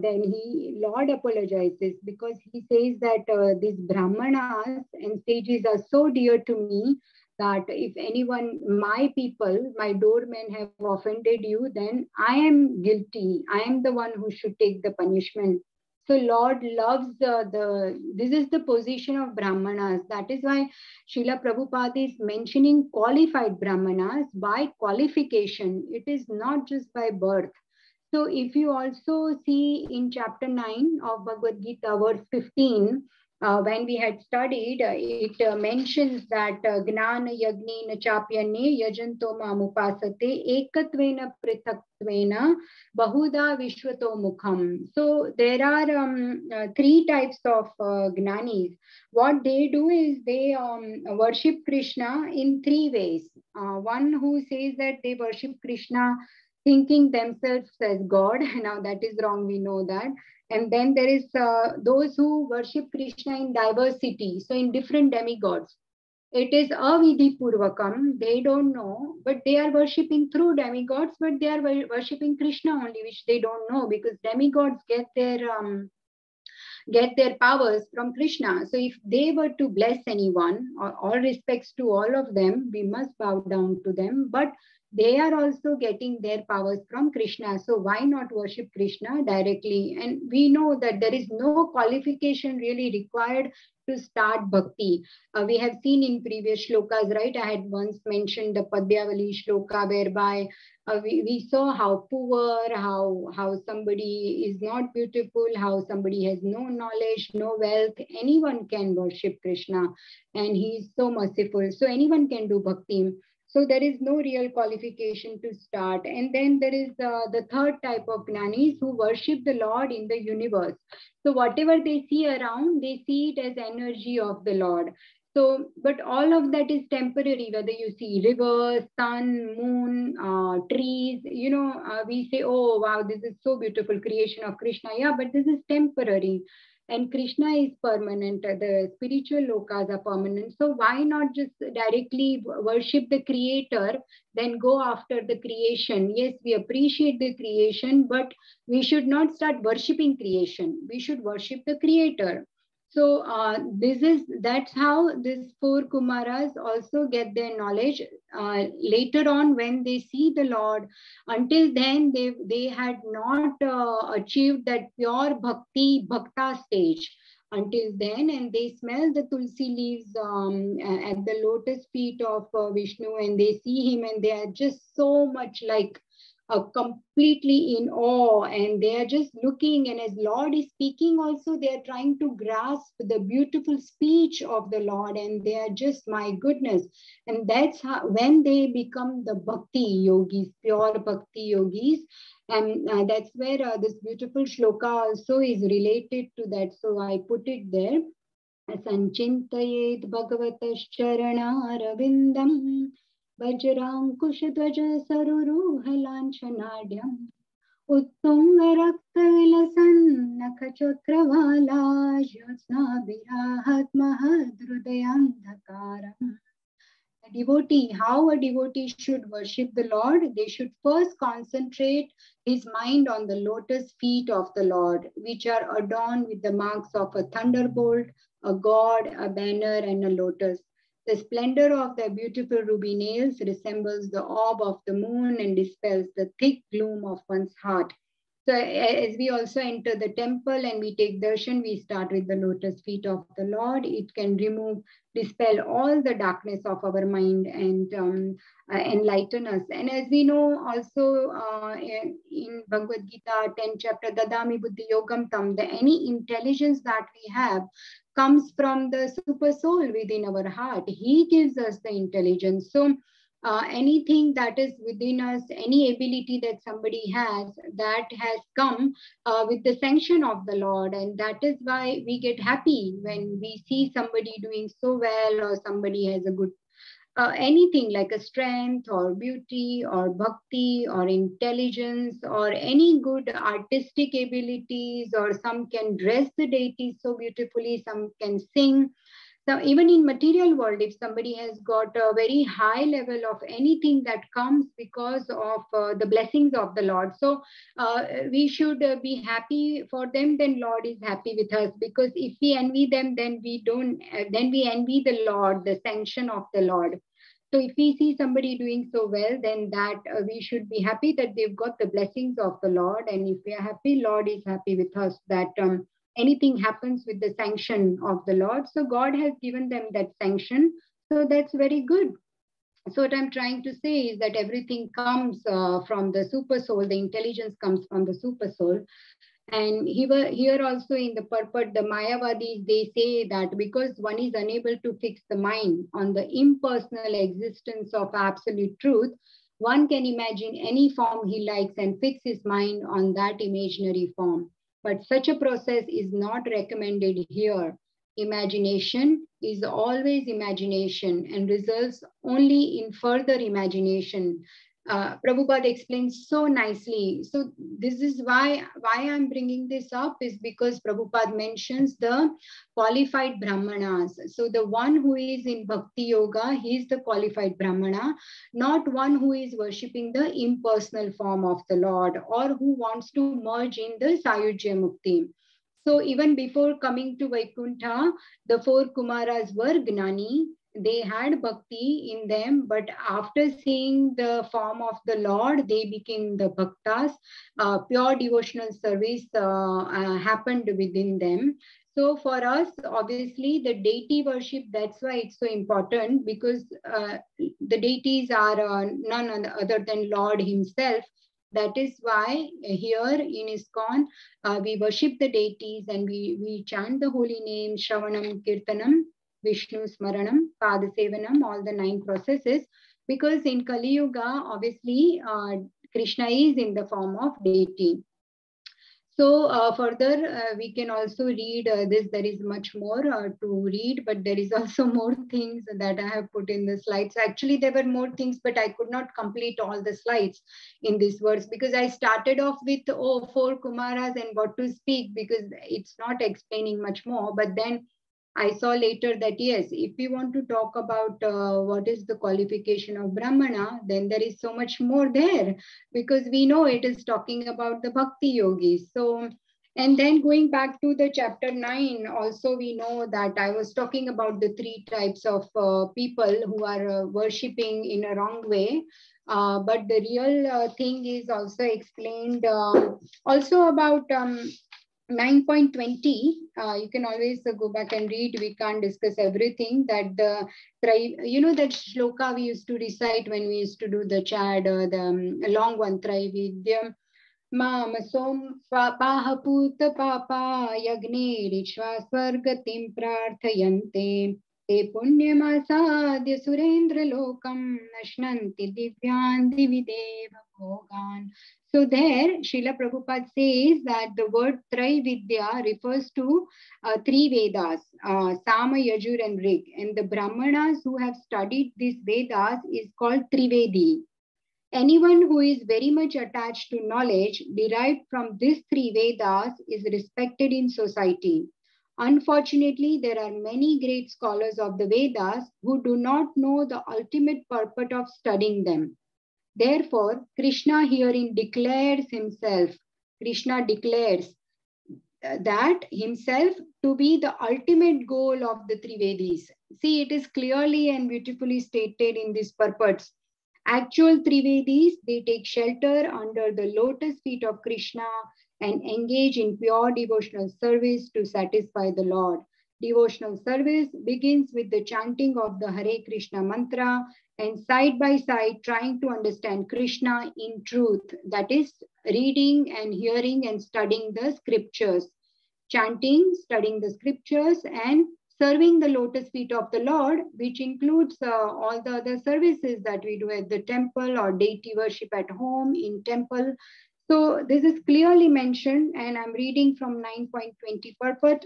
then Lord apologizes because he says that these Brahmanas and sages are so dear to me that if anyone, my people, my doormen have offended you, then I am guilty. I am the one who should take the punishment. So Lord loves this is the position of Brahmanas. That is why Srila Prabhupada is mentioning qualified Brahmanas by qualification. It is not just by birth. So if you also see in chapter 9 of Bhagavad Gita, verse 15, when we had studied, it mentions that Gnana Yagnena Chapyane Yajanto Mamupasate Ekatvena Prithaktvena Bahuda Vishwato Mukham. So there are 3 types of Gnanis. What they do is they worship Krishna in 3 ways. One who says that they worship Krishna thinking themselves as God. Now that is wrong, we know that. And then there is those who worship Krishna in diversity, so in different demigods. It is avidhi purvakam, they don't know, but they are worshipping through demigods, but they are worshipping Krishna only, which they don't know, because demigods get their powers from Krishna. So if they were to bless anyone, all respects to all of them, we must bow down to them, but they are also getting their powers from Krishna. So why not worship Krishna directly? And we know that there is no qualification really required to start bhakti. We have seen in previous shlokas, right? I had once mentioned the Padyavali shloka, whereby we saw how poor, how somebody is not beautiful, how somebody has no knowledge, no wealth. Anyone can worship Krishna, and he is so merciful. So anyone can do bhakti. So there is no real qualification to start. And then there is the 3rd type of Gnanis who worship the Lord in the universe. So whatever they see around, they see it as energy of the Lord. So, but all of that is temporary, whether you see rivers, sun, moon, trees, we say, oh, wow, this is so beautiful creation of Krishna. Yeah, but this is temporary. And Krishna is permanent. The spiritual lokas are permanent. So why not just directly worship the creator, then go after the creation? Yes, we appreciate the creation, but we should not start worshipping creation. We should worship the creator. So that's how these 4 Kumaras also get their knowledge later on when they see the Lord. Until then, they had not achieved that pure bhakta stage. Until then, and they smell the tulsi leaves at the lotus feet of Vishnu, and they see him, and they are just so much like completely in awe, and they are just looking, and as Lord is speaking also, they are trying to grasp the beautiful speech of the Lord, and they are just, my goodness. And that's how, when they become the bhakti yogis, pure bhakti yogis, and that's where this beautiful shloka also is related to that. So I put it there. Sanchintayet bhagavatas charanarvindam Vajrankushadvaja saruruhalanchanadyam Uttungaraktavilasan Nakachakravala Yosnabirahat Mahadrudayandhakaram. devotee, how a devotee should worship the Lord, they should first concentrate his mind on the lotus feet of the Lord, which are adorned with the marks of a thunderbolt, a god, a banner, and a lotus. The splendor of their beautiful ruby nails resembles the orb of the moon and dispels the thick gloom of one's heart. So as we also enter the temple and we take darshan, we start with the lotus feet of the Lord. It can dispel all the darkness of our mind and enlighten us. And as we know also in Bhagavad Gita 10th chapter, Dadami Buddhi Yogam Tam, any intelligence that we have comes from the super soul within our heart. He gives us the intelligence. So anything that is within us, any ability that somebody has, that has come with the sanction of the Lord. And that is why we get happy when we see somebody doing so well, or somebody has a good anything like a strength or beauty or bhakti or intelligence or any good artistic abilities, or some can dress the deities so beautifully, some can sing. So even in material world, if somebody has got a very high level of anything, that comes because of the blessings of the Lord. So we should be happy for them, then Lord is happy with us. Because if we envy them, then we don't, then we envy the Lord, the sanction of the Lord. So if we see somebody doing so well, then that we should be happy that they've got the blessings of the Lord. And if we are happy, Lord is happy with us, that anything happens with the sanction of the Lord. So God has given them that sanction. So that's very good. So what I'm trying to say is that everything comes from the super soul. The intelligence comes from the super soul. And here also in the purport, the Mayavadis, they say that because one is unable to fix the mind on the impersonal existence of absolute truth, one can imagine any form he likes and fix his mind on that imaginary form. But such a process is not recommended here. Imagination is always imagination and results only in further imagination. Prabhupada explains so nicely. So this is why I'm bringing this up, is because Prabhupada mentions the qualified Brahmanas. So the one who is in Bhakti Yoga, he is the qualified Brahmana, not one who is worshipping the impersonal form of the Lord or who wants to merge in the Sayujya Mukti. So even before coming to Vaikuntha, the four Kumaras were Gnani. They had bhakti in them, but after seeing the form of the Lord, they became the bhaktas. Pure devotional service happened within them. So for us, obviously, the deity worship, that's why it's so important, because the deities are none other than Lord himself. That is why here in ISKCON, we worship the deities and we chant the holy name, Shravanam, Kirtanam, Vishnu Smaranam, Padasevanam, all the 9 processes, because in Kali Yuga, obviously, Krishna is in the form of deity. So further, we can also read this. There is much more to read, but there is also more things that I have put in the slides. Actually, there were more things, but I could not complete all the slides in this verse because I started off with 4 Kumaras and what to speak, because it's not explaining much more. But then I saw later that yes, if we want to talk about what is the qualification of Brahmana, then there is so much more there, because we know it is talking about the Bhakti Yogis. So, and then going back to the chapter 9, also we know that I was talking about the 3 types of people who are worshipping in a wrong way. But the real thing is also explained also about 9.20, you can always go back and read. We can't discuss everything. That the you know that shloka we used to recite when we used to do the chad, the long one, Traividyam Mam Som Pahaputa Papa Yagne Rishva Swargatim Prarthayante Te Punyamasadya Surendra Lokam Nashnanti Divyan Divideva Bhogan. So there, Srila Prabhupada says that the word Traividya refers to 3 Vedas, Sama, Yajur and Rig. And the Brahmanas who have studied these Vedas is called Trivedi. Anyone who is very much attached to knowledge derived from these 3 Vedas is respected in society. Unfortunately, there are many great scholars of the Vedas who do not know the ultimate purport of studying them. Therefore, Krishna herein declares himself. Krishna declares that himself to be the ultimate goal of the Trivedis. See, it is clearly and beautifully stated in these purports. Actual Trivedis, they take shelter under the lotus feet of Krishna and engage in pure devotional service to satisfy the Lord. Devotional service begins with the chanting of the Hare Krishna mantra and side by side trying to understand Krishna in truth. That is reading and hearing and studying the scriptures. Chanting, studying the scriptures and serving the lotus feet of the Lord, which includes all the other services that we do at the temple or deity worship at home in temple. So this is clearly mentioned, and I'm reading from 9.20 purport.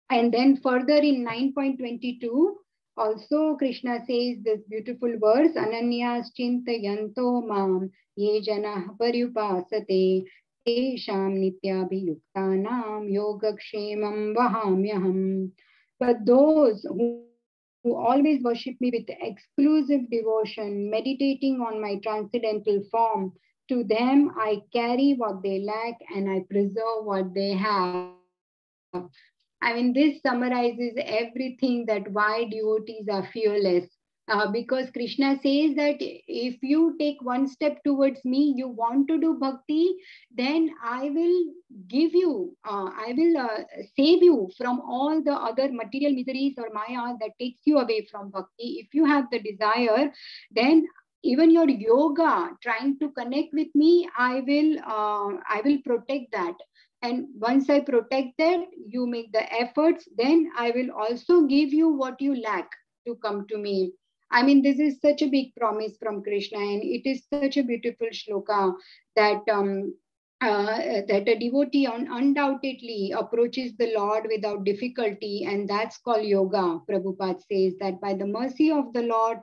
And then further in 9.22, also Krishna says this beautiful verse, Ananyas chintayanto mam ye janah paryupasate tesham nityabhiyuktanam yogakshemam vahamyaham. But those who always worship me with exclusive devotion, meditating on my transcendental form, to them I carry what they lack and I preserve what they have. I mean, this summarizes everything that why devotees are fearless. Because Krishna says that if you take one step towards me, you want to do bhakti, then I will give you, I will save you from all the other material miseries or maya that takes you away from bhakti. If you have the desire, then even your yoga, trying to connect with me, I will protect that. And once I protect that, you make the efforts, then I will also give you what you lack to come to me. I mean, this is such a big promise from Krishna, and it is such a beautiful shloka that that a devotee undoubtedly approaches the Lord without difficulty, and that's called yoga. Prabhupada says that by the mercy of the Lord,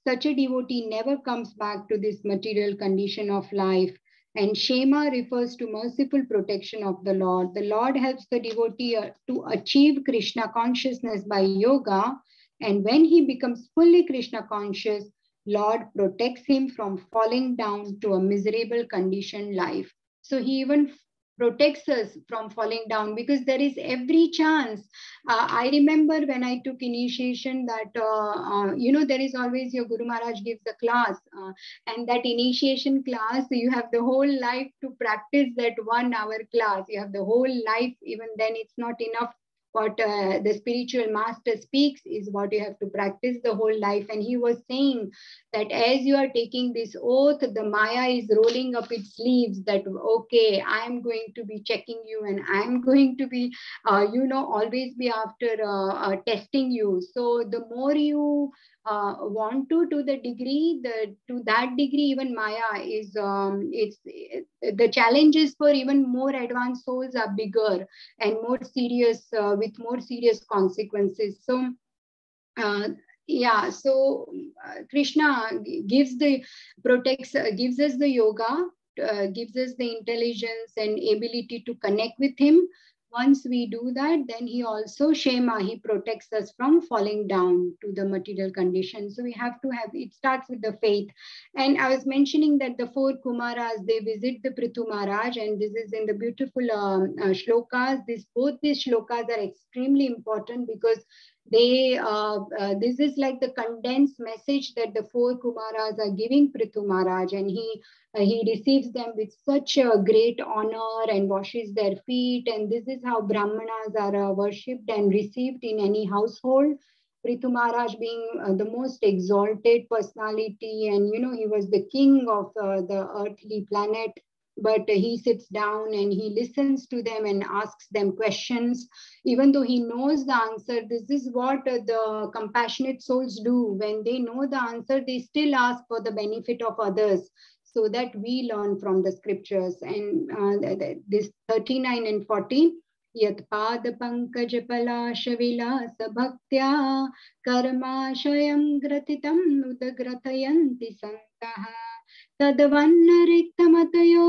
such a devotee never comes back to this material condition of life. And Shema refers to merciful protection of the Lord. The Lord helps the devotee to achieve Krishna consciousness by yoga. And when he becomes fully Krishna conscious, Lord protects him from falling down to a miserable conditioned life. So he even protects us from falling down because there is every chance. I remember when I took initiation that, there is always your Guru Maharaj gives a class and that initiation class, you have the whole life to practice that 1 hour class. You have the whole life, even then it's not enough. What the spiritual master speaks is what you have to practice the whole life. And he was saying that as you are taking this oath, the Maya is rolling up its sleeves that, okay, I am going to be checking you and I am going to be, always be after testing you. So the more you want to the degree, to that degree, even Maya is, the challenges for even more advanced souls are bigger and more serious, with more serious consequences. So, Krishna gives gives us the yoga, gives us the intelligence and ability to connect with him. Once we do that, then he also, Shema, he protects us from falling down to the material condition. So we have to have, it starts with the faith. And I was mentioning that the 4 Kumaras, they visit the Prithu Maharaj, and this is in the beautiful shlokas. Both these shlokas are extremely important because they this is like the condensed message that the 4 Kumaras are giving Prithu Maharaj, and he receives them with such a great honor and washes their feet. And this is how Brahmanas are worshipped and received in any household. Prithu Maharaj being the most exalted personality, and he was the king of the earthly planet. But he sits down and he listens to them and asks them questions, even though he knows the answer. This is what the compassionate souls do. When they know the answer, they still ask for the benefit of others, so that we learn from the scriptures. And this 39 and 40, Yat Pada Pankaj Palasha Vilasa Bhaktya Karmashayam Gratitam Nudagratayanti Santaha Tadvannarittamatayo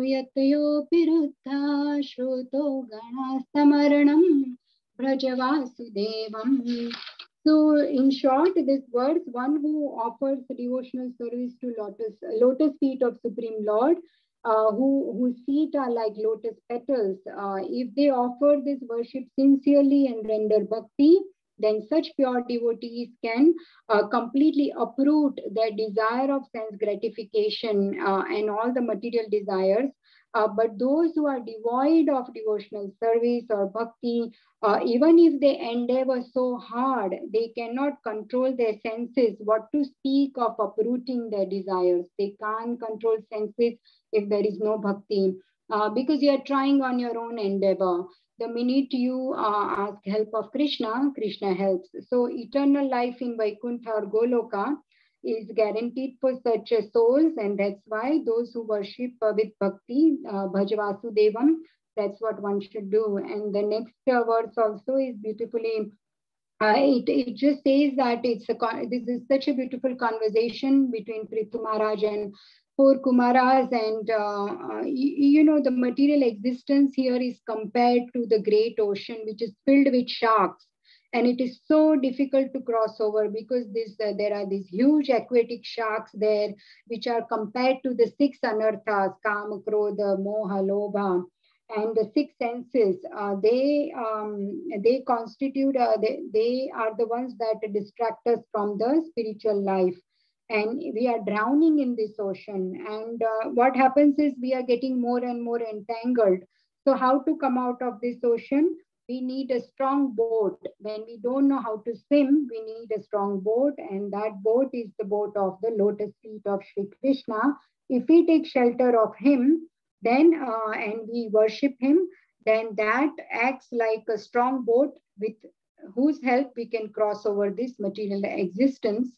Yatayo Piruddha Shruto Ganastamaranam Brajavasudevam. So in short, this verse, one who offers devotional service to lotus feet of Supreme Lord, whose feet are like lotus petals, if they offer this worship sincerely and render bhakti, then such pure devotees can completely uproot their desire of sense gratification and all the material desires. But those who are devoid of devotional service or bhakti, even if they endeavor so hard, they cannot control their senses. What to speak of uprooting their desires? They can't control senses if there is no bhakti, because you are trying on your own endeavor. The minute you ask help of Krishna, Krishna helps. So eternal life in Vaikuntha or Goloka is guaranteed for such souls, and that's why those who worship with bhakti, Bhajavasudevam, that's what one should do. And the next verse also is beautifully, it just says that this is such a beautiful conversation between Prithu Maharaj and four Kumaras, and the material existence here is compared to the great ocean, which is filled with sharks. And it is so difficult to cross over because there are these huge aquatic sharks there, which are compared to the six anarthas, Kama, Krodha, Moha, Lobha. And the six senses, they constitute, they are the ones that distract us from the spiritual life. And we are drowning in this ocean. And what happens is we are getting more and more entangled. So how to come out of this ocean? We need a strong boat. When we don't know how to swim, we need a strong boat. And that boat is the boat of the lotus feet of Sri Krishna. If we take shelter of him, then and we worship him, then that acts like a strong boat with whose help we can cross over this material existence.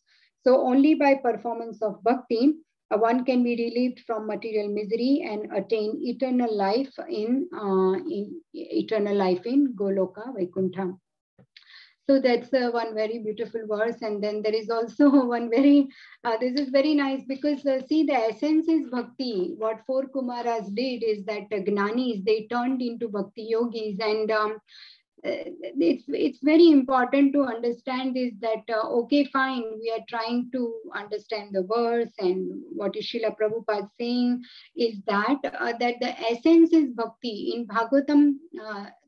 So only by performance of bhakti, one can be relieved from material misery and attain eternal life in Goloka Vaikuntha. So that's one very beautiful verse. And then there is also one very, this is very nice because see, the essence is bhakti. What four Kumaras did is that Gnanis, they turned into bhakti yogis. And it's very important to understand is that, okay, fine, we are trying to understand the verse, and what is Srila Prabhupada saying is that, that the essence is bhakti. In Bhagavatam,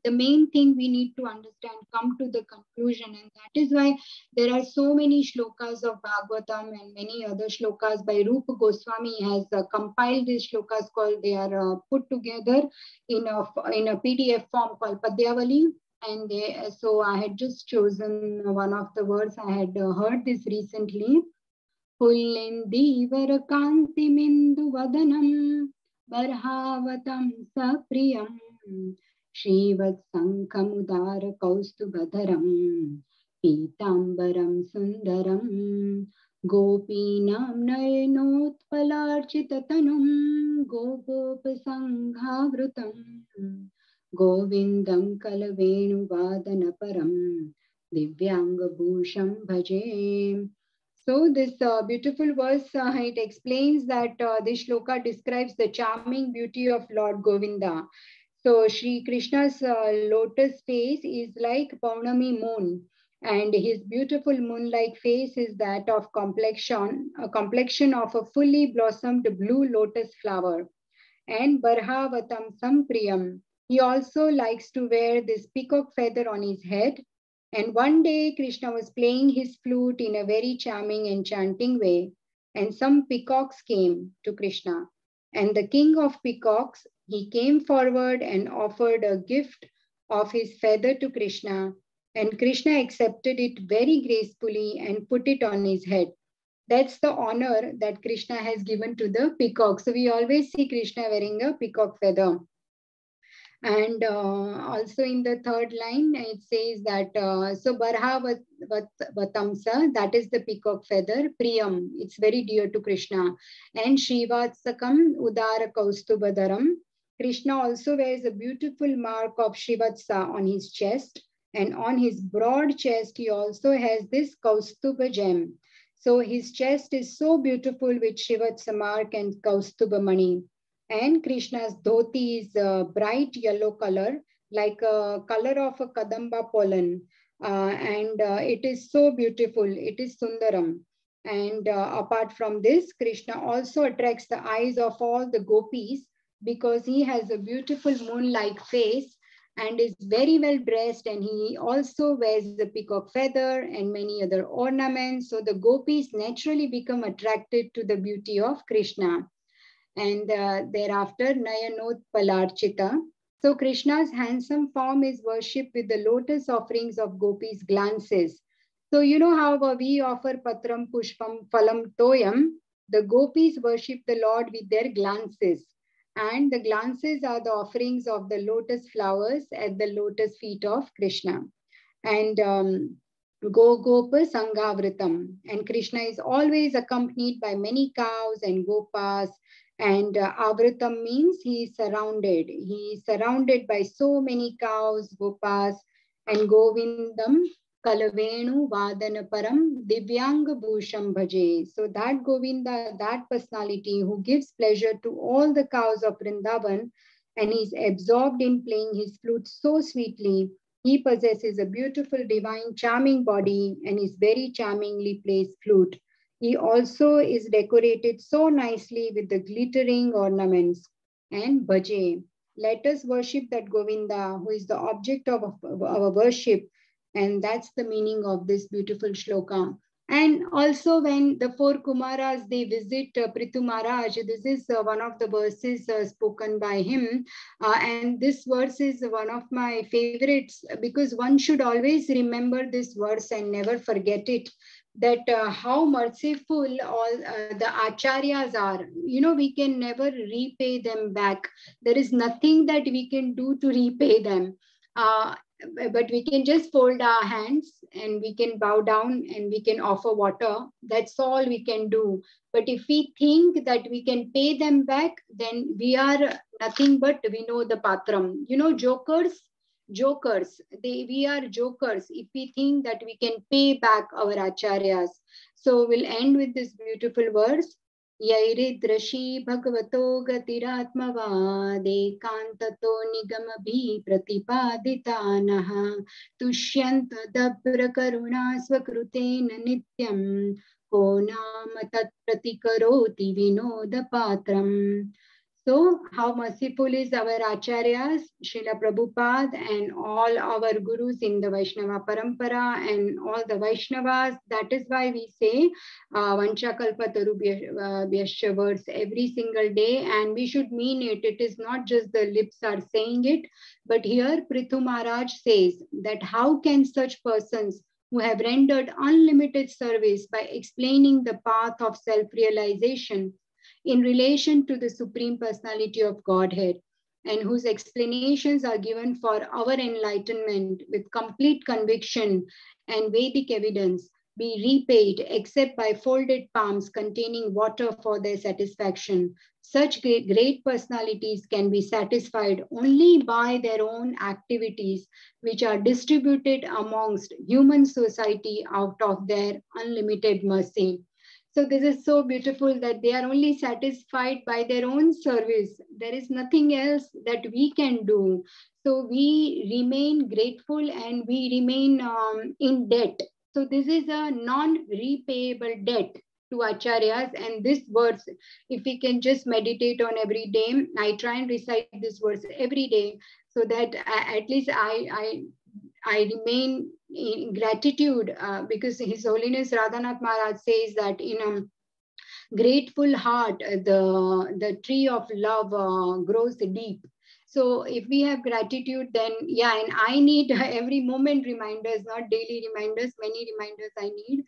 the main thing we need to understand, come to the conclusion, and that is why there are so many shlokas of Bhagavatam and many other shlokas by Rupa Goswami has compiled these shlokas called, they are put together in a PDF form called Padyavali. And so I had just chosen one of the words. I had heard this recently. Pullindi varakanti mindu vadanam barhavatam sapriyam Shrivat sankamudara kaustubhadaram Pitambaram sundaram Gopinam nayanotpalarchitatanum Gopopasanghavrutam Govindam Kalavenu Vadana Param Divyanga Bhusham Bhaje. So this beautiful verse, it explains that this shloka describes the charming beauty of Lord Govinda. So Sri Krishna's lotus face is like Paurnami moon, and his beautiful moon-like face is that of a complexion of a fully blossomed blue lotus flower. And Barhavatam Sampriyam. He also likes to wear this peacock feather on his head. And one day Krishna was playing his flute in a very charming, enchanting way. And some peacocks came to Krishna. And the king of peacocks, he came forward and offered a gift of his feather to Krishna. And Krishna accepted it very gracefully and put it on his head. That's the honor that Krishna has given to the peacock. So we always see Krishna wearing a peacock feather. And also in the third line, it says that, so Barha Vatamsa, that is the peacock feather, Priyam, it's very dear to Krishna. And Shrivatsakam Udara Kaustubhadaram. Krishna also wears a beautiful mark of Shrivatsa on his chest. And on his broad chest, he also has this Kaustubha gem. So his chest is so beautiful with Shrivatsa mark and Kaustubha mani. And Krishna's dhoti is bright yellow color like a color of a kadamba pollen. And it is so beautiful. It is Sundaram. And apart from this, Krishna also attracts the eyes of all the gopis because he has a beautiful moon-like face and is very well dressed, and he also wears the peacock feather and many other ornaments. So the gopis naturally become attracted to the beauty of Krishna. And thereafter, Nayanot Palarchita. So Krishna's handsome form is worshipped with the lotus offerings of gopis' glances. So you know how we offer patram, pushpam, phalam, toyam. The gopis worship the Lord with their glances. And the glances are the offerings of the lotus flowers at the lotus feet of Krishna. And Gopa Sanghavritam. And Krishna is always accompanied by many cows and gopas. And Avritam means he is surrounded. He is surrounded by so many cows, gopas, and Govindam Kalavenu Vadanaparam Divyanga Bhusham Bhaje. So that Govinda, that personality who gives pleasure to all the cows of Vrindavan, and is absorbed in playing his flute so sweetly. He possesses a beautiful, divine, charming body and is very charmingly plays flute. He also is decorated so nicely with the glittering ornaments. And bhaje. Let us worship that Govinda, who is the object of our worship. And that's the meaning of this beautiful shloka. And also when the four Kumaras, they visit Prithu Maharaj, this is one of the verses spoken by him. And this verse is one of my favorites because one should always remember this verse and never forget it. That how merciful all the acharyas are. You know, we can never repay them back. There is nothing that we can do to repay them. But we can just fold our hands and we can bow down and we can offer water. That's all we can do. But if we think that we can pay them back, then we are nothing but we know the patram. You know, jokers, we are jokers if we think that we can pay back our acharyas. So we'll end with this beautiful verse. Yairidrashi bhagavato gatiratmavade kantato nigamabi pratipaditanaha tushyanta dabra karuna svakrutena nityam ko nama tat pratikaroti vinoda patram. So how merciful is our acharyas, Srila Prabhupada and all our gurus in the Vaishnava Parampara and all the Vaishnavas. That is why we say Vanchakalpatarubhyascha words every single day, and we should mean it. It is not just the lips are saying it, but here Prithu Maharaj says that how can such persons who have rendered unlimited service by explaining the path of self-realization in relation to the Supreme Personality of Godhead, and whose explanations are given for our enlightenment with complete conviction and Vedic evidence, be repaid except by folded palms containing water for their satisfaction. Such great personalities can be satisfied only by their own activities, which are distributed amongst human society out of their unlimited mercy. So this is so beautiful that they are only satisfied by their own service. There is nothing else that we can do. So we remain grateful and we remain in debt. So this is a non-repayable debt to acharyas. And this verse, if we can just meditate on every day, I try and recite this verse every day so that at least I remain in gratitude because His Holiness Radhanath Maharaj says that in a grateful heart, the tree of love grows deep. So if we have gratitude, then yeah, and I need every moment reminders, not daily reminders, many reminders I need.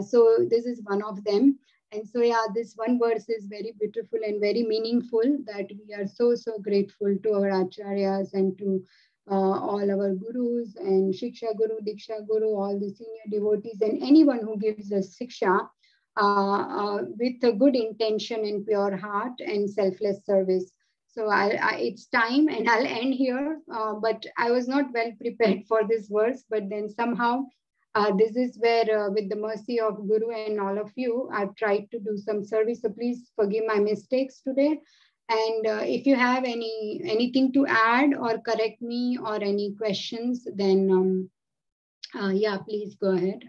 So this is one of them. And so yeah, this one verse is very beautiful and very meaningful, that we are so grateful to our acharyas and to all our gurus and Shiksha Guru, Diksha Guru, all the senior devotees and anyone who gives us Shiksha with a good intention and pure heart and selfless service. So it's time and I'll end here, but I was not well prepared for this verse, but then somehow this is where with the mercy of Guru and all of you, I've tried to do some service. So please forgive my mistakes today. And if you have anything to add or correct me or any questions, then yeah, please go ahead.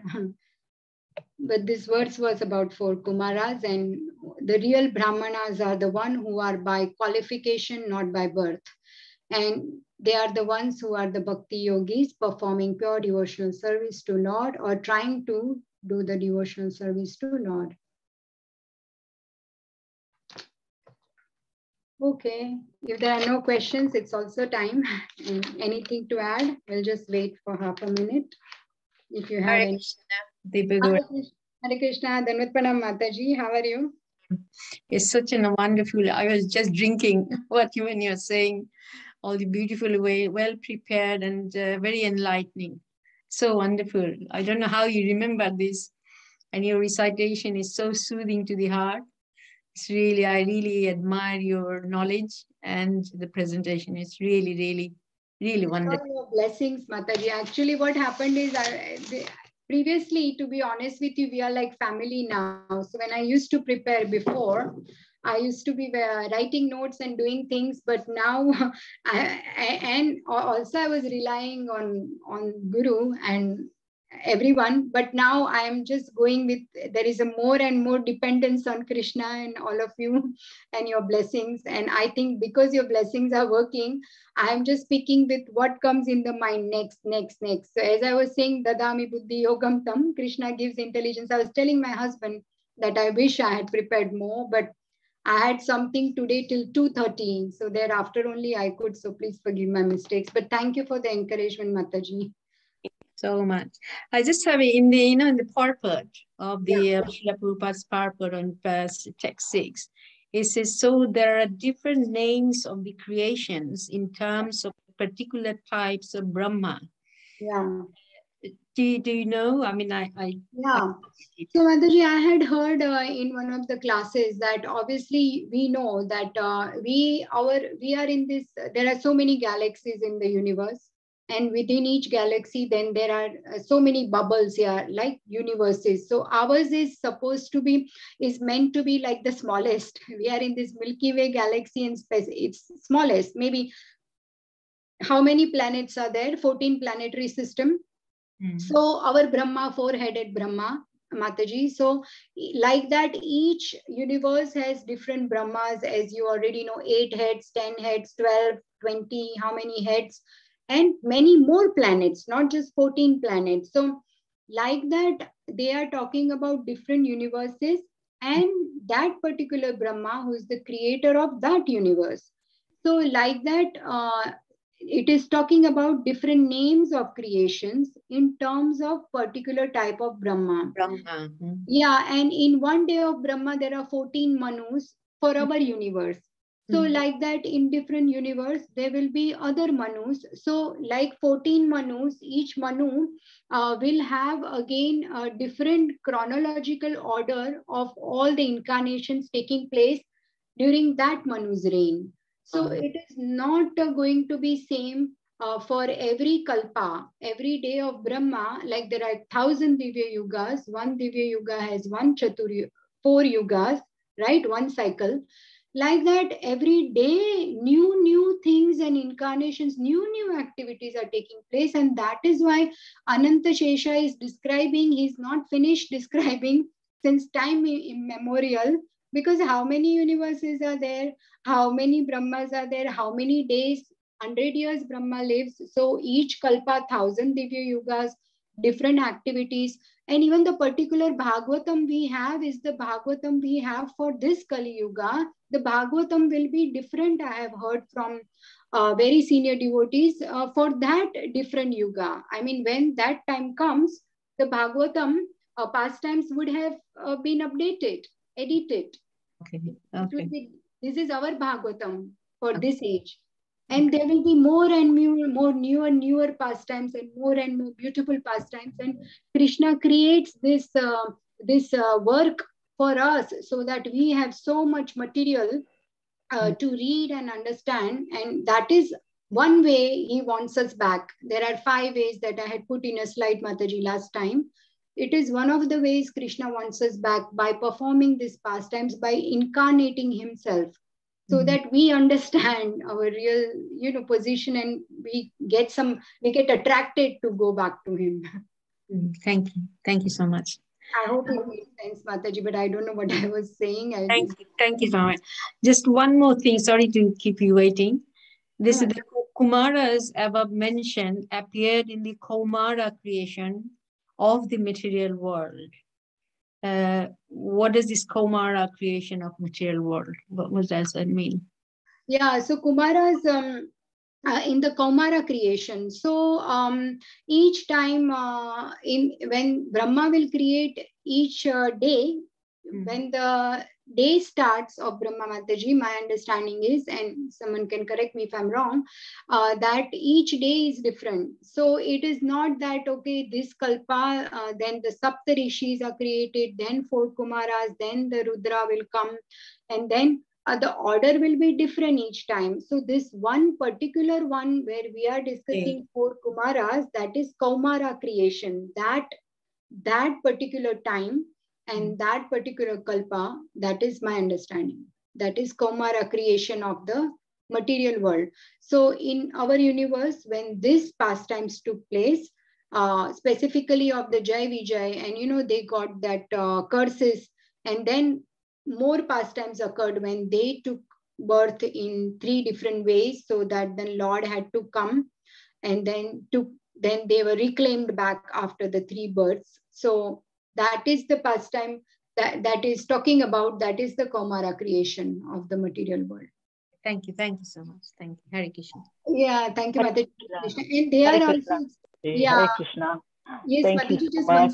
But this verse was about 4 Kumaras, and the real Brahmanas are the one who are by qualification, not by birth. And they are the ones who are the bhakti yogis performing pure devotional service to Lord or trying to do the devotional service to Lord. Okay, if there are no questions, it's also time. And anything to add? We'll just wait for half a minute. If you have any. Hare Krishna, Dhanvatpanam Mataji, how are you? It's such a wonderful, I was just drinking when you're saying all the beautiful way, well prepared and very enlightening. So wonderful. I don't know how you remember this, and your recitation is so soothing to the heart. It's really, I really admire your knowledge, and the presentation is really wonderful. All your blessings, Mataji. Actually, what happened is previously, to be honest with you, we are like family now. So when I used to prepare before, I used to be writing notes and doing things, but now, and also I was relying on Guru and everyone, but now I am just going with, there is a more and more dependence on Krishna and all of you and your blessings. And I think because your blessings are working, I am just speaking with what comes in the mind next. So as I was saying, Dadami Buddhi Yogam Tam, Krishna gives intelligence. I was telling my husband that I wish I had prepared more, but I had something today till 2:30. So thereafter only I could. So please forgive my mistakes. But thank you for the encouragement, Mataji. So much. I just have in the in the purport of the Srila Prabhupada's purport on text 6. It says, so there are different names of the creations in terms of particular types of Brahma. Yeah. Do you know? I mean, yeah. So Mataji, I had heard in one of the classes that obviously we know that we are in this, there are so many galaxies in the universe. And within each galaxy, then there are so many bubbles here, like universes. So ours is meant to be like the smallest. We are in this Milky Way galaxy in space. It's smallest. Maybe how many planets are there? 14 planetary system. So our Brahma, 4-headed Brahma, Mataji. So like that, each universe has different Brahmas, as you already know, 8 heads, 10 heads, 12, 20, how many heads? And many more planets, not just 14 planets. So like that, they are talking about different universes and that particular Brahma who is the creator of that universe. So like that, it is talking about different names of creations in terms of particular type of Brahma. Yeah, and in one day of Brahma, there are 14 Manus for our universe. So like that, in different universe, there will be other Manus. So like 14 Manus, each Manu will have again a different chronological order of all the incarnations taking place during that Manu's reign. So it is not going to be same for every kalpa, every day of Brahma. Like there are 1,000 Divya Yugas. One Divya Yuga has 4 Yugas, right? One cycle. Like that, every day, new things and incarnations, new activities are taking place. And that is why Ananta Shesha is describing, he's not finished describing since time immemorial, because how many universes are there? How many Brahmas are there? How many days? 100 years Brahma lives. So each kalpa, 1,000 Divya Yugas, different activities. And even the particular Bhagavatam we have is the Bhagavatam we have for this Kali Yuga. The Bhagavatam will be different. I have heard from very senior devotees for that different Yuga. I mean, when that time comes, the Bhagavatam pastimes would have been updated, edited. Okay. This is our Bhagavatam for this age. And there will be more and more newer pastimes and more beautiful pastimes. And Krishna creates this work for us so that we have so much material to read and understand. And that is one way he wants us back. There are 5 ways that I had put in a slide, Mataji, last time. It is one of the ways Krishna wants us back by performing these pastimes, by incarnating himself. so that we understand our real, position, and we get attracted to go back to him. Thank you. Thank you so much. I hope it makes sense, Mataji, but I don't know what I was saying. Thank you so much. Just one more thing. Sorry to keep you waiting. This is the Kumaras above mentioned appeared in the Kaumara creation of the material world. What does this Kaumara creation of material world? What does that mean? Yeah, so Kumaras in the Kaumara creation. So each time when Brahma will create each day, when the day starts of Brahma Mataji, my understanding is, and someone can correct me if I'm wrong, that each day is different. So it is not that, okay, this Kalpa, then the Sapta Rishis are created, then 4 Kumaras, then the Rudra will come, and then the order will be different each time. So this one particular one where we are discussing 4 Kumaras, that is Kaumara creation. That particular time and that particular Kalpa, that is my understanding. That is Kaumara creation of the material world. So in our universe, when this pastimes took place, specifically of the Jai Vijay, and they got that curses, and then more pastimes occurred when they took birth in 3 different ways, so that the Lord had to come, and then they were reclaimed back after the 3 births. So that is the pastime that is talking about. That is the Kaumara creation of the material world. Thank you so much. Thank you, Hare Krishna. Yeah, thank you, Mataji. And they are also, yeah, Hare Krishna. Yes, Thank Mataji, you so just much.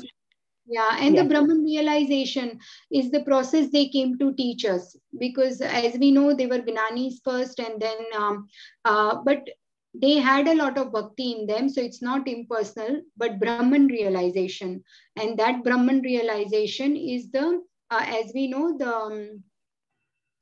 yeah, and the Brahman realization is the process they came to teach us, because as we know, they were Gnanis first, and then but they had a lot of bhakti in them, so it's not impersonal, but Brahman realization. And that Brahman realization is the, as we know, the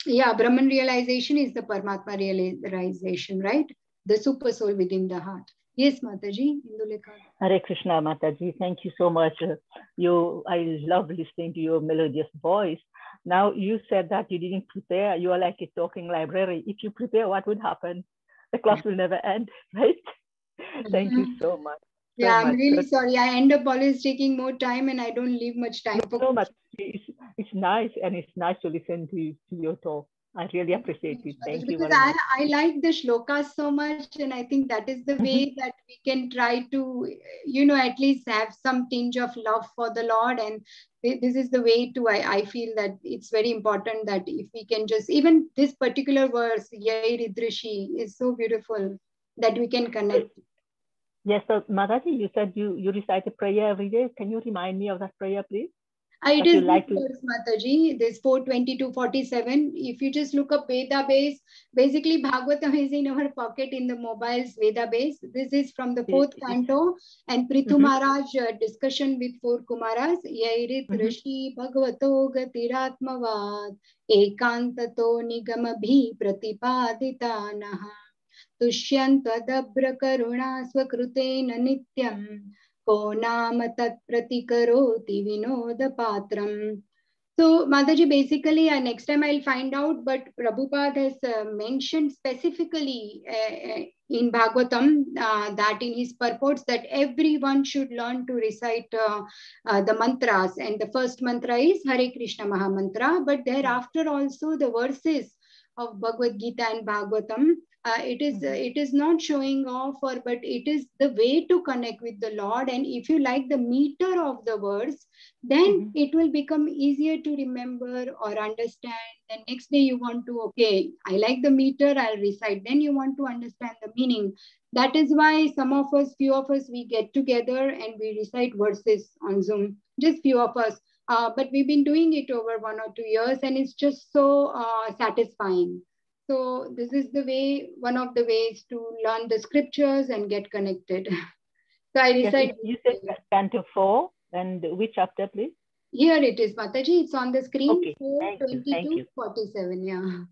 Brahman realization is the Paramatma realization, right? The super soul within the heart. Yes, Mataji, Indulekha. Hare Krishna, Mataji. Thank you so much. I love listening to your melodious voice. Now, you said that you didn't prepare. You are like a talking library. If you prepare, what would happen? The class will never end, right? Thank you so much. Yeah, I'm really sorry. I end up always taking more time, and I don't leave much time for questions. It's nice, and it's nice to listen to your talk. I really appreciate it. Thank you very much. I like the shlokas so much, and I think that is the way that we can try to, at least have some tinge of love for the Lord. And this is the way to, I feel that it's very important that if we can just, even this particular verse, Yai Ridrishi, is so beautiful that we can connect. Yes, so Mataji, you said you recite a prayer every day. Can you remind me of that prayer, please? It is like verse, Mataji. This 4:22-47. If you just look up Veda base, basically Bhagavatam is in our pocket in the mobiles Veda base. This is from the 4th canto, and Prithu Maharaj discussion with 4 Kumaras. Yairit Rishi Bhagavato Gatiratmavad Ekantato Nigamabhi Pratipaditanaha Tushyantvadabra Karuna Swakrutena Nityam Ko Nama Tat Pratikaroti Vinoda Patram. So, Mataji, basically, next time I'll find out, but Prabhupada has mentioned specifically in Bhagavatam that in his purports that everyone should learn to recite the mantras. And the first mantra is Hare Krishna Maha Mantra, but thereafter also the verses of Bhagavad Gita and Bhagavatam, it is not showing off, but it is the way to connect with the Lord. And if you like the meter of the words, then it will become easier to remember or understand. The next day you want to, okay, I like the meter, I'll recite. Then you want to understand the meaning. That is why few of us, we get together and we recite verses on Zoom, just few of us. But we've been doing it over 1 or 2 years, and it's just so satisfying. So this is the way, one of the ways to learn the scriptures and get connected. So I recite. Yes, you said canto 4, and which chapter, please? Here it is, Mataji. It's on the screen. Okay. 4:22-47. Yeah.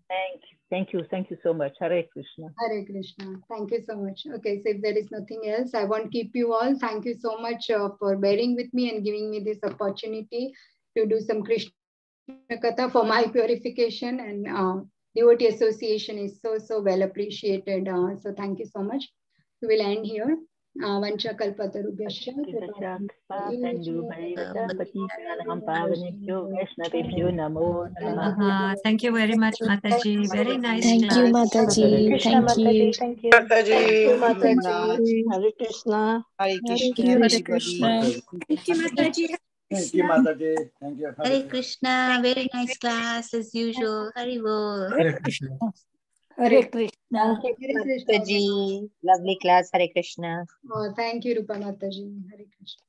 Thank you so much. Hare Krishna. Hare Krishna. Thank you so much. Okay, so if there is nothing else, I won't keep you all. Thank you so much for bearing with me and giving me this opportunity to do some Krishna Katha for my purification. And devotee association is so well appreciated. So thank you so much. We will end here. Vancha kalpatarubhyascha namo namah. Thank you very much, Mataji. Very nice Thank you, class. Mataji. Krishna Thank you. Mataji, thank you. Mataji. Hare Krishna. Hare Thank Krishna. you, Hare everybody. Krishna. Thank you, Mataji. Thank you, Mataji. Thank you. Hare Krishna. Very nice class as usual. Hari Bol. Hare Krishna. Hare Krishna. Krishna. Mataji, lovely class. Hare Krishna. Thank you, Rupa Mataji. Hare Krishna.